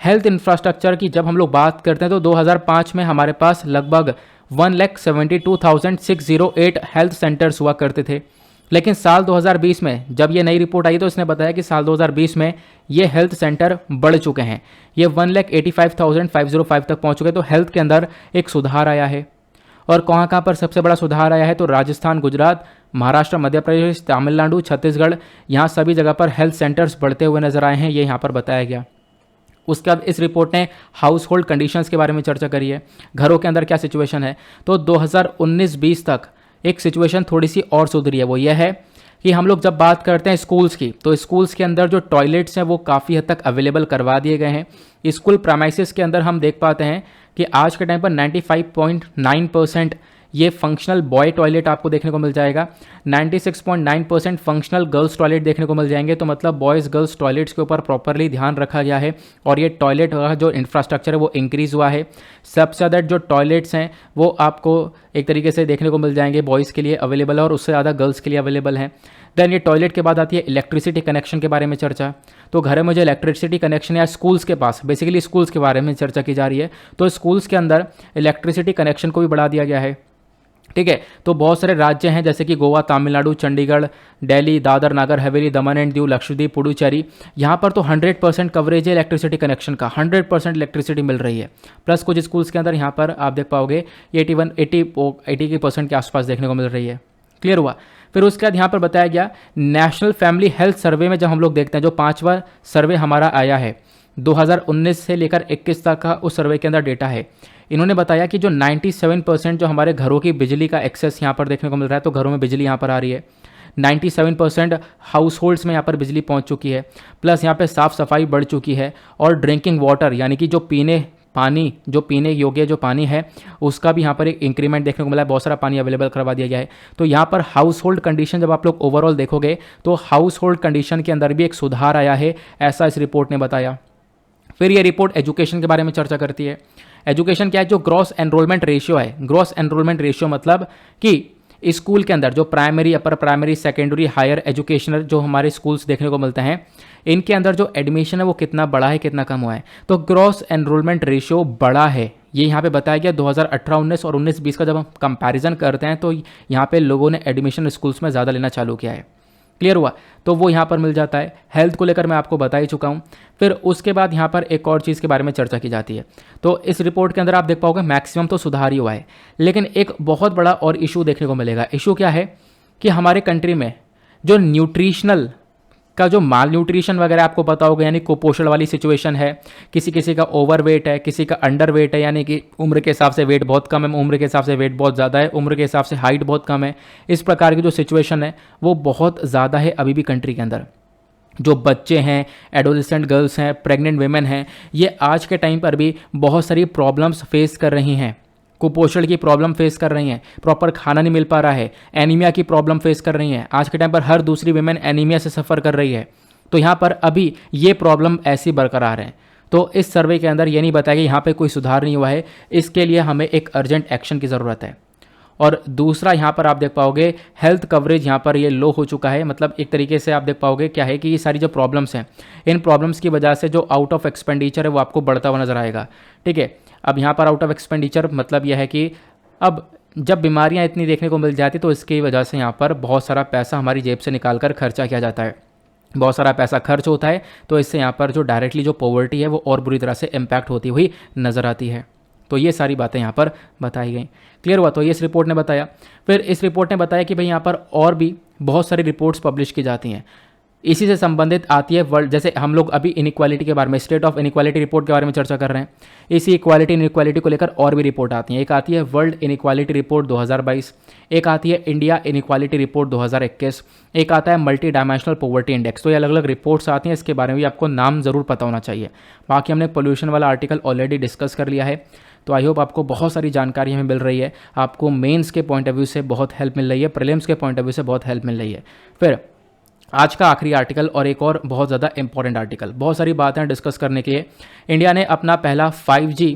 हेल्थ इंफ्रास्ट्रक्चर की जब हम लोग बात करते हैं तो 2005 में हमारे पास लगभग 1,72,608 हेल्थ सेंटर्स हुआ करते थे। लेकिन साल 2020 में जब ये नई रिपोर्ट आई तो इसने बताया कि साल 2020 में ये हेल्थ सेंटर बढ़ चुके हैं, ये 1,85,505 तक पहुंच चुके। तो हेल्थ के अंदर एक सुधार आया है। और कहाँ पर सबसे बड़ा सुधार आया है, तो राजस्थान, गुजरात, महाराष्ट्र, मध्य प्रदेश, तमिलनाडु, छत्तीसगढ़, यहाँ सभी जगह पर हेल्थ सेंटर्स बढ़ते हुए नजर आए हैं, ये यहाँ पर बताया गया। उसके बाद इस रिपोर्ट ने हाउस होल्ड कंडीशंस के बारे में चर्चा करी है, घरों के अंदर क्या सिचुएशन है। तो 2019-20 तक एक सिचुएशन थोड़ी सी और सुधरी है, वो ये है कि हम लोग जब बात करते हैं स्कूल्स की, तो स्कूल्स के अंदर जो टॉयलेट्स हैं वो काफ़ी हद तक अवेलेबल करवा दिए गए हैं। स्कूल प्रेमाइसिस के अंदर हम देख पाते हैं कि आज के टाइम पर 95.9% ये फंक्शनल बॉय टॉयलेट आपको देखने को मिल जाएगा, 96.9% फंक्शनल गर्ल्स टॉयलेट देखने को मिल जाएंगे। तो मतलब बॉयज़ गर्ल्स टॉयलेट्स के ऊपर प्रॉपरली ध्यान रखा गया है और ये टॉयलेट का जो इंफ्रास्ट्रक्चर है वो इंक्रीज़ हुआ है। सबसे ज़्यादा जो टॉयलेट्स हैं वो आपको एक तरीके से देखने को मिल जाएंगे बॉयज़ के लिए अवेलेबल है और उससे ज़्यादा गर्ल्स के लिए अवेलेबल हैं। देन ये टॉयलेट के बाद आती है इलेक्ट्रिसिटी कनेक्शन के बारे में चर्चा। तो घर में जो इलेक्ट्रिसिटी कनेक्शन या स्कूल्स के पास, बेसिकली स्कूल्स के बारे में चर्चा की जा रही है, तो स्कूल्स के अंदर इलेक्ट्रिसिटी कनेक्शन को भी बढ़ा दिया गया है। ठीक है, तो बहुत सारे राज्य हैं जैसे कि गोवा, तमिलनाडु, चंडीगढ़, दिल्ली, दादर नागर हवेली, दमन एंड दीव, लक्षद्वीप, पुडुचेरी, यहाँ पर तो 100% कवरेज है इलेक्ट्रिसिटी कनेक्शन का, 100% इलेक्ट्रिसिटी मिल रही है। प्लस कुछ स्कूल्स के अंदर यहाँ पर आप देख पाओगे 80% के आसपास देखने को मिल रही है। क्लियर हुआ। फिर उसके बाद यहाँ पर बताया गया नेशनल फैमिली हेल्थ सर्वे में जब हम लोग देखते हैं, जो 5वां सर्वे हमारा आया है 2019 से लेकर 21 तक का, उस सर्वे के अंदर डेटा है। इन्होंने बताया कि जो 97% जो हमारे घरों की बिजली का एक्सेस यहाँ पर देखने को मिल रहा है, तो घरों में बिजली यहाँ पर आ रही है, 97% हाउस होल्ड्स में यहाँ पर बिजली पहुँच चुकी है। प्लस यहाँ पे साफ़ सफाई बढ़ चुकी है, और ड्रिंकिंग वाटर यानी कि जो पीने योग्य जो पानी है उसका भी यहाँ पर एक इंक्रीमेंट देखने को मिला है, बहुत सारा पानी अवेलेबल करवा दिया गया है। तो यहाँ पर हाउस होल्ड कंडीशन जब आप लोग ओवरऑल देखोगे तो हाउस होल्ड कंडीशन के अंदर भी एक सुधार आया है, ऐसा इस रिपोर्ट ने बताया। फिर ये रिपोर्ट एजुकेशन के बारे में चर्चा करती है। एजुकेशन क्या है, जो ग्रॉस एनरोलमेंट रेशियो है, ग्रॉस एनरोलमेंट रेशियो मतलब कि स्कूल के अंदर जो primary, upper primary, secondary, higher educational जो हमारे स्कूल्स देखने को मिलते हैं, इनके अंदर जो एडमिशन है वो कितना बढ़ा है, कितना कम हुआ है। तो ग्रॉस एनरोलमेंट रेशियो बढ़ा है, ये यहाँ पे बताया गया। 2018-19 और 19-20 का जब हम कंपैरिजन करते हैं तो यहाँ पे लोगों ने एडमिशन स्कूल्स में ज़्यादा लेना चालू किया है। क्लियर हुआ, तो वो यहाँ पर मिल जाता है। हेल्थ को लेकर मैं आपको बता ही चुका हूँ। फिर उसके बाद यहाँ पर एक और चीज़ के बारे में चर्चा की जाती है। तो इस रिपोर्ट के अंदर आप देख पाओगे मैक्सिमम तो सुधार ही हुआ है, लेकिन एक बहुत बड़ा और इशू देखने को मिलेगा। इशू क्या है कि हमारे कंट्री में जो न्यूट्रिशनल का जो माल न्यूट्रिशन वगैरह आपको पता होगा, यानी कुपोषण वाली सिचुएशन है, किसी का ओवर वेट है, किसी का अंडर वेट है, यानी कि उम्र के हिसाब से वेट बहुत कम है, उम्र के हिसाब से वेट बहुत ज़्यादा है, उम्र के हिसाब से हाइट बहुत कम है। इस प्रकार की जो सिचुएशन है वो बहुत ज़्यादा है अभी भी कंट्री के अंदर। जो बच्चे हैं, एडोलेसेंट गर्ल्स हैं, प्रेग्नेंट वेमेन हैं, ये आज के टाइम पर भी बहुत सारी प्रॉब्लम्स फेस कर रही हैं। कुपोषण की प्रॉब्लम फेस कर रही हैं, प्रॉपर खाना नहीं मिल पा रहा है, एनीमिया की प्रॉब्लम फेस कर रही हैं। आज के टाइम पर हर दूसरी वेमेन एनीमिया से सफ़र कर रही है। तो यहाँ पर अभी ये प्रॉब्लम ऐसी बरकरार है। तो इस सर्वे के अंदर ये नहीं बताया कि यहाँ पे कोई सुधार नहीं हुआ है, इसके लिए हमें एक अर्जेंट एक्शन की ज़रूरत है। और दूसरा यहाँ पर आप देख पाओगे हेल्थ कवरेज यहाँ पर ये लो हो चुका है। मतलब एक तरीके से आप देख पाओगे क्या है कि ये सारी जो प्रॉब्लम्स हैं, इन प्रॉब्लम्स की वजह से जो आउट ऑफ एक्सपेंडिचर है वो आपको बढ़ता हुआ नजर आएगा। ठीक है, अब यहाँ पर आउट ऑफ एक्सपेंडिचर मतलब यह है कि अब जब बीमारियाँ इतनी देखने को मिल जाती तो इसकी वजह से यहाँ पर बहुत सारा पैसा हमारी जेब से निकाल कर खर्चा किया जाता है, बहुत सारा पैसा खर्च होता है। तो इससे यहाँ पर जो डायरेक्टली जो पॉवर्टी है वो और बुरी तरह से इम्पैक्ट होती हुई नज़र आती है। तो ये सारी बातें यहाँ पर बताई गई। क्लियर हुआ, तो ये इस रिपोर्ट ने बताया। फिर इस रिपोर्ट ने बताया कि भाई यहाँ पर और भी बहुत सारी रिपोर्ट्स पब्लिश की जाती हैं, इसी से संबंधित आती है वर्ल्ड। जैसे हम लोग अभी इनइक्वालिटी के बारे में, स्टेट ऑफ इनइक्वालिटी रिपोर्ट के बारे में चर्चा कर रहे हैं, इसी इक्वालिटी इनइक्वालिटी को लेकर और भी रिपोर्ट आती हैं। एक आती है वर्ल्ड इनइक्वालिटी रिपोर्ट 2022, एक आती है इंडिया इनइक्वालिटी रिपोर्ट 2021, एक आता है मल्टी डायमेंशनल पॉवर्टी इंडेक्स। तो ये अलग अलग रिपोर्ट्स आती हैं, इसके बारे में भी आपको नाम ज़रूर पता होना चाहिए। बाकी हमने पोल्यूशन वाला आर्टिकल ऑलरेडी डिस्कस कर लिया है। तो आई होप आपको बहुत सारी जानकारी हमें मिल रही है, आपको मेंस के पॉइंट ऑफ व्यू से बहुत हेल्प मिल रही है, प्रीलिम्स के पॉइंट ऑफ व्यू से बहुत हेल्प मिल रही है। फिर आज का आखिरी आर्टिकल और एक और बहुत ज़्यादा इंपॉर्टेंट आर्टिकल, बहुत सारी बातें डिस्कस करने के लिए। इंडिया ने अपना पहला 5G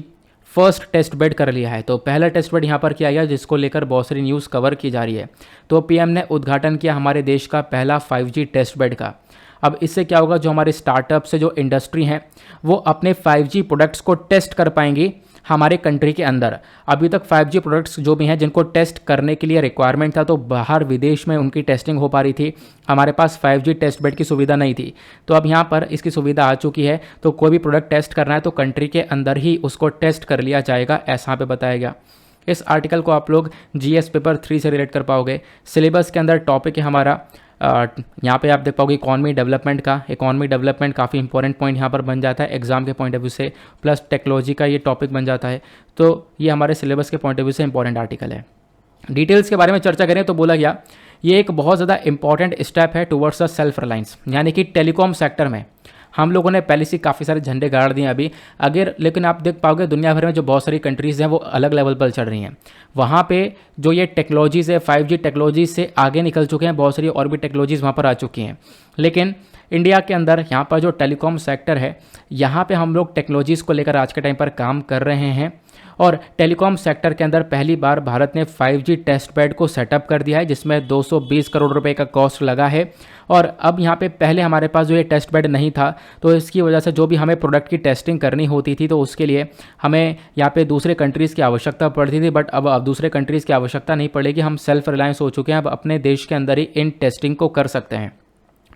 फर्स्ट टेस्ट बेड कर लिया है। तो पहला टेस्ट बेड यहाँ पर किया गया, जिसको लेकर बहुत सारी न्यूज़ कवर की जा रही है। तो पीएम ने उद्घाटन किया हमारे देश का पहला 5G टेस्ट बेड का। अब इससे क्या होगा, जो हमारे स्टार्टअप से जो इंडस्ट्री हैं वो अपने 5G प्रोडक्ट्स को टेस्ट कर पाएंगी हमारे कंट्री के अंदर। अभी तक 5G प्रोडक्ट्स जो भी हैं जिनको टेस्ट करने के लिए रिक्वायरमेंट था, तो बाहर विदेश में उनकी टेस्टिंग हो पा रही थी, हमारे पास 5G टेस्ट बेड की सुविधा नहीं थी। तो अब यहाँ पर इसकी सुविधा आ चुकी है। तो कोई भी प्रोडक्ट टेस्ट करना है तो कंट्री के अंदर ही उसको टेस्ट कर लिया जाएगा, ऐसा यहाँ पे बताया गया। इस आर्टिकल को आप लोग GS पेपर 3 से रिलेट कर पाओगे। सिलेबस के अंदर टॉपिक है हमारा, यहाँ पे आप देख पाओगे इकॉनमी डेवलपमेंट का। इकॉनमी डेवलपमेंट काफ़ी इंपॉर्टेंट पॉइंट यहाँ पर बन जाता है एग्जाम के पॉइंट ऑफ व्यू से, प्लस टेक्नोलॉजी का ये टॉपिक बन जाता है। तो ये हमारे सिलेबस के पॉइंट ऑफ व्यू से इंपॉर्टेंट आर्टिकल है। डिटेल्स के बारे में चर्चा करें तो बोला गया ये एक बहुत ज़्यादा इंपॉर्टेंट स्टेप है टुवर्ड्स द सेल्फ रिलायंस, यानी कि टेलीकॉम सेक्टर में हम लोगों ने पहले से काफ़ी सारे झंडे गाड़ दिए अभी अगर, लेकिन आप देख पाओगे दुनिया भर में जो बहुत सारी कंट्रीज़ हैं वो अलग लेवल पर चढ़ रही हैं। वहाँ पे जो ये टेक्नोलॉजीज़ है 5G टेक्नोलॉजीज से आगे निकल चुके हैं, बहुत सारी और भी टेक्नोलॉजीज़ वहाँ पर आ चुकी हैं। लेकिन इंडिया के अंदर यहाँ पर जो टेलीकॉम सेक्टर है, यहाँ पर हम लोग टेक्नोलॉजीज़ को लेकर आज के टाइम पर काम कर रहे हैं और टेलीकॉम सेक्टर के अंदर पहली बार भारत ने 5G टेस्ट बेड को सेटअप कर दिया है, जिसमें 220 करोड़ रुपए का कॉस्ट लगा है। और अब यहाँ पे पहले हमारे पास जो ये टेस्ट बेड नहीं था, तो इसकी वजह से जो भी हमें प्रोडक्ट की टेस्टिंग करनी होती थी तो उसके लिए हमें यहाँ पे दूसरे कंट्रीज़ की आवश्यकता पड़ती थी। बट अब दूसरे कंट्रीज़ की आवश्यकता नहीं पड़ेगी, हम सेल्फ रिलायंस हो चुके हैं, अब अपने देश के अंदर ही इन टेस्टिंग को कर सकते हैं।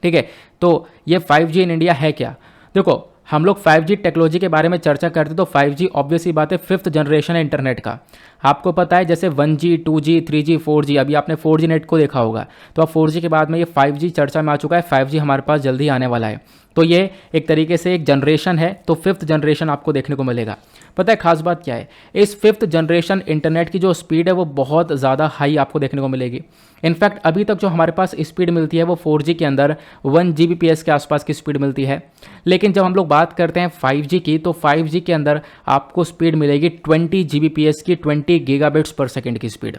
ठीक है, तो ये 5G इन इंडिया है क्या? देखो, हम लोग 5G टेक्नोलॉजी के बारे में चर्चा करते तो 5G ऑब्वियस ही बात है 5th जनरेशन है इंटरनेट का। आपको पता है जैसे 1G, 2G, 3G, 4G, अभी आपने 4G नेट को देखा होगा, तो अब 4G के बाद में ये 5G चर्चा में आ चुका है। 5G हमारे पास जल्दी आने वाला है। तो ये एक तरीके से एक जनरेशन है, तो 5th जनरेशन आपको देखने को मिलेगा। पता है खास बात क्या है? इस 5th जनरेशन इंटरनेट की जो स्पीड है वो बहुत ज़्यादा हाई आपको देखने को मिलेगी। इनफैक्ट अभी तक जो हमारे पास स्पीड मिलती है वो 4G के अंदर 1 Gbps के आसपास की स्पीड मिलती है। लेकिन जब हम लोग बात करते हैं 5G की, तो 5G के अंदर आपको स्पीड मिलेगी 20 Gbps की, 20 गीगाबिट्स पर सेकेंड की स्पीड।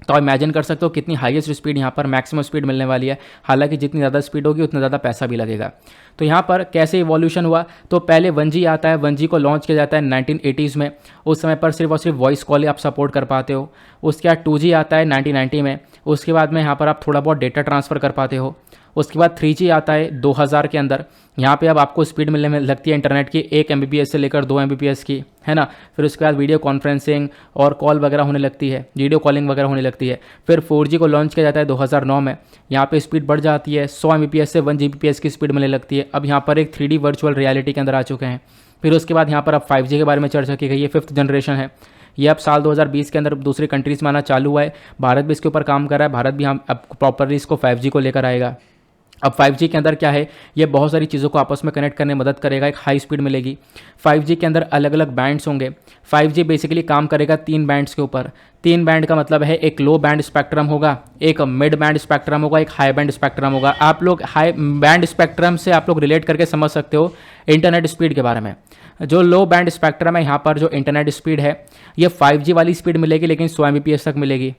तो इमेजिन कर सकते हो कितनी हाईएस्ट स्पीड यहाँ पर मैक्सिमम स्पीड मिलने वाली है। हालांकि जितनी ज़्यादा स्पीड होगी उतना ज़्यादा पैसा भी लगेगा। तो यहाँ पर कैसे इवोल्यूशन हुआ, तो पहले 1G आता है। 1G को लॉन्च किया जाता है 1980s में। उस समय पर सिर्फ और सिर्फ वॉइस कॉल ही आप सपोर्ट कर पाते हो। उसके बाद 2G आता है 1990 में। उसके बाद में यहाँ पर आप थोड़ा बहुत डेटा ट्रांसफ़र कर पाते हो। उसके बाद 3G आता है 2000 के अंदर। यहाँ पे अब आपको स्पीड मिलने में लगती है इंटरनेट की 1 Mbps से लेकर 2 Mbps की, है ना। फिर उसके बाद वीडियो कॉन्फ्रेंसिंग और कॉल वगैरह होने लगती है, वीडियो कॉलिंग वगैरह होने लगती है। फिर 4G को लॉन्च किया जाता है 2009 में। यहाँ पे स्पीड बढ़ जाती है, 100 Mbps से 1 Gbps की स्पीड मिलने लगती है। अब यहाँ पर एक 3D वर्चुअल रियलिटी के अंदर आ चुके हैं। फिर उसके बाद यहाँ पर अब 5G के बारे में चर्चा की गई है। 5th जनरेशन है ये। अब साल 2020 के अंदर दूसरी कंट्रीज़ में आना चालू हुआ है। भारत भी इसके ऊपर काम कर रहा है। भारत भी हम अब प्रॉपरली इसको 5G को लेकर आएगा। अब 5G के अंदर क्या है, ये बहुत सारी चीज़ों को आपस में कनेक्ट करने में मदद करेगा। एक हाई स्पीड मिलेगी। 5G के अंदर अलग अलग बैंड्स होंगे। 5G बेसिकली काम करेगा 3 बैंड्स के ऊपर। 3 बैंड का मतलब है एक लो बैंड स्पेक्ट्रम होगा, एक मिड बैंड स्पेक्ट्रम होगा, एक हाई बैंड स्पेक्ट्रम होगा। आप लोग हाई बैंड स्पेक्ट्रम से आप लोग रिलेट करके समझ सकते हो इंटरनेट स्पीड के बारे में। जो लो बैंड स्पेक्ट्रम है, यहाँ पर जो इंटरनेट स्पीड है ये 5G वाली स्पीड मिलेगी, लेकिन 100 Mbps तक मिलेगी।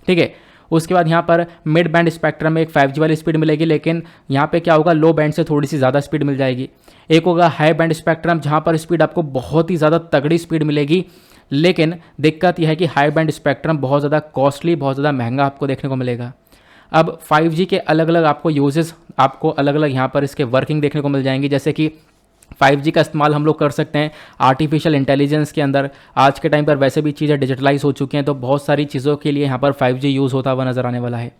ठीक है। उसके बाद यहाँ पर मिड बैंड स्पेक्ट्रम में एक 5G वाली स्पीड मिलेगी, लेकिन यहाँ पे क्या होगा, लो बैंड से थोड़ी सी ज़्यादा स्पीड मिल जाएगी। एक होगा हाई बैंड स्पेक्ट्रम, जहाँ पर स्पीड आपको बहुत ही ज़्यादा तगड़ी स्पीड मिलेगी। लेकिन दिक्कत यह है कि हाई बैंड स्पेक्ट्रम बहुत ज़्यादा कॉस्टली, बहुत ज़्यादा महंगा आपको देखने को मिलेगा। अब 5G के अलग अलग आपको यूजेस, आपको अलग अलग यहाँ पर इसके वर्किंग देखने को मिल जाएंगी। जैसे कि 5G का इस्तेमाल हम लोग कर सकते हैं आर्टिफिशियल इंटेलिजेंस के अंदर। आज के टाइम पर वैसे भी चीज़ें डिजिटलाइज हो चुकी हैं, तो बहुत सारी चीज़ों के लिए यहाँ पर 5G यूज़ होता हुआ नज़र आने वाला है।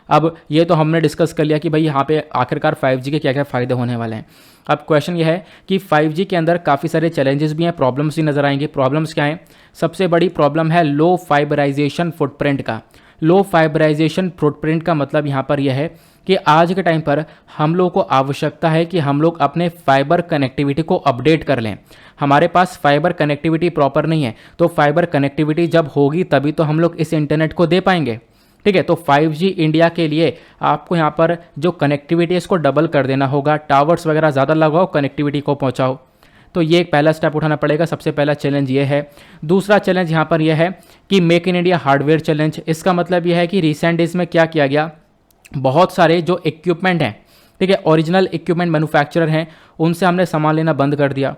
अब ये तो हमने डिस्कस कर लिया कि भाई यहाँ पे आखिरकार 5G के क्या क्या फ़ायदे होने वाले हैं। अब क्वेश्चन ये है कि 5G के अंदर काफ़ी सारे चैलेंजेस भी हैं, प्रॉब्लम्स भी नज़र आएंगे। प्रॉब्लम्स क्या हैं? सबसे बड़ी प्रॉब्लम है लो फाइबराइजेशन फुटप्रिंट का। लो फाइबराइजेशन फुटप्रिंट का मतलब यहाँ पर यह है कि आज के टाइम पर हम लोग को आवश्यकता है कि हम लोग अपने फाइबर कनेक्टिविटी को अपडेट कर लें। हमारे पास फाइबर कनेक्टिविटी प्रॉपर नहीं है, तो फाइबर कनेक्टिविटी जब होगी तभी तो हम लोग इस इंटरनेट को दे पाएंगे। ठीक है। तो 5G इंडिया के लिए आपको यहाँ पर जो कनेक्टिविटी है इसको डबल कर देना होगा। टावर्स वगैरह ज़्यादा लगाओ, कनेक्टिविटी को पहुँचाओ। तो ये एक पहला स्टेप उठाना पड़ेगा। सबसे पहला चैलेंज ये है। दूसरा चैलेंज यहाँ पर यह है कि make in India hardware challenge. इसका मतलब यह है कि रिसेंट डेज में क्या किया गया, बहुत सारे जो इक्विपमेंट हैं, ठीक है, ओरिजिनल इक्विपमेंट मैन्युफैक्चरर हैं, उनसे हमने सामान लेना बंद कर दिया।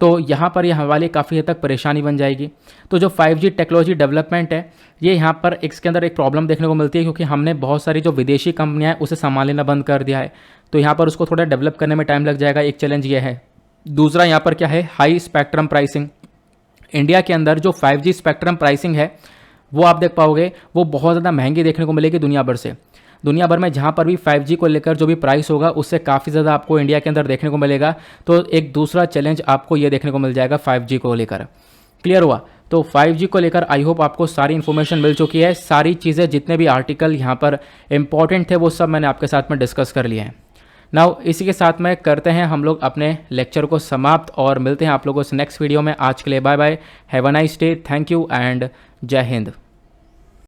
तो यहाँ पर यह हमारे काफ़ी हद तक परेशानी बन जाएगी। तो जो 5G टेक्नोलॉजी डेवलपमेंट है, ये यहाँ पर इसके अंदर एक प्रॉब्लम देखने को मिलती है, क्योंकि हमने बहुत सारी जो विदेशी कंपनियाँ हैं उसे सामान लेना बंद कर दिया है। तो यहाँ पर उसको थोड़ा डेवलप करने में टाइम लग जाएगा। एक चैलेंज ये है। दूसरा यहाँ पर क्या है, हाई स्पेक्ट्रम प्राइसिंग। इंडिया के अंदर जो 5G स्पेक्ट्रम प्राइसिंग है वो आप देख पाओगे वो बहुत ज़्यादा महंगी देखने को मिलेगी दुनिया भर से। दुनिया भर में जहाँ पर भी 5G को लेकर जो भी प्राइस होगा उससे काफ़ी ज़्यादा आपको इंडिया के अंदर देखने को मिलेगा। तो एक दूसरा चैलेंज आपको ये देखने को मिल जाएगा 5G को लेकर। क्लियर हुआ? तो 5G को लेकर आई होप आपको सारी इन्फॉर्मेशन मिल चुकी है। सारी चीज़ें, जितने भी आर्टिकल यहाँ पर इंपॉर्टेंट थे वो सब मैंने आपके साथ में डिस्कस कर लिए हैं। नाउ इसी के साथ में करते हैं हम लोग अपने लेक्चर को समाप्त और मिलते हैं आप लोगों से नेक्स्ट वीडियो में। आज के लिए bye bye, have a nice day, thank you and Jai Hind.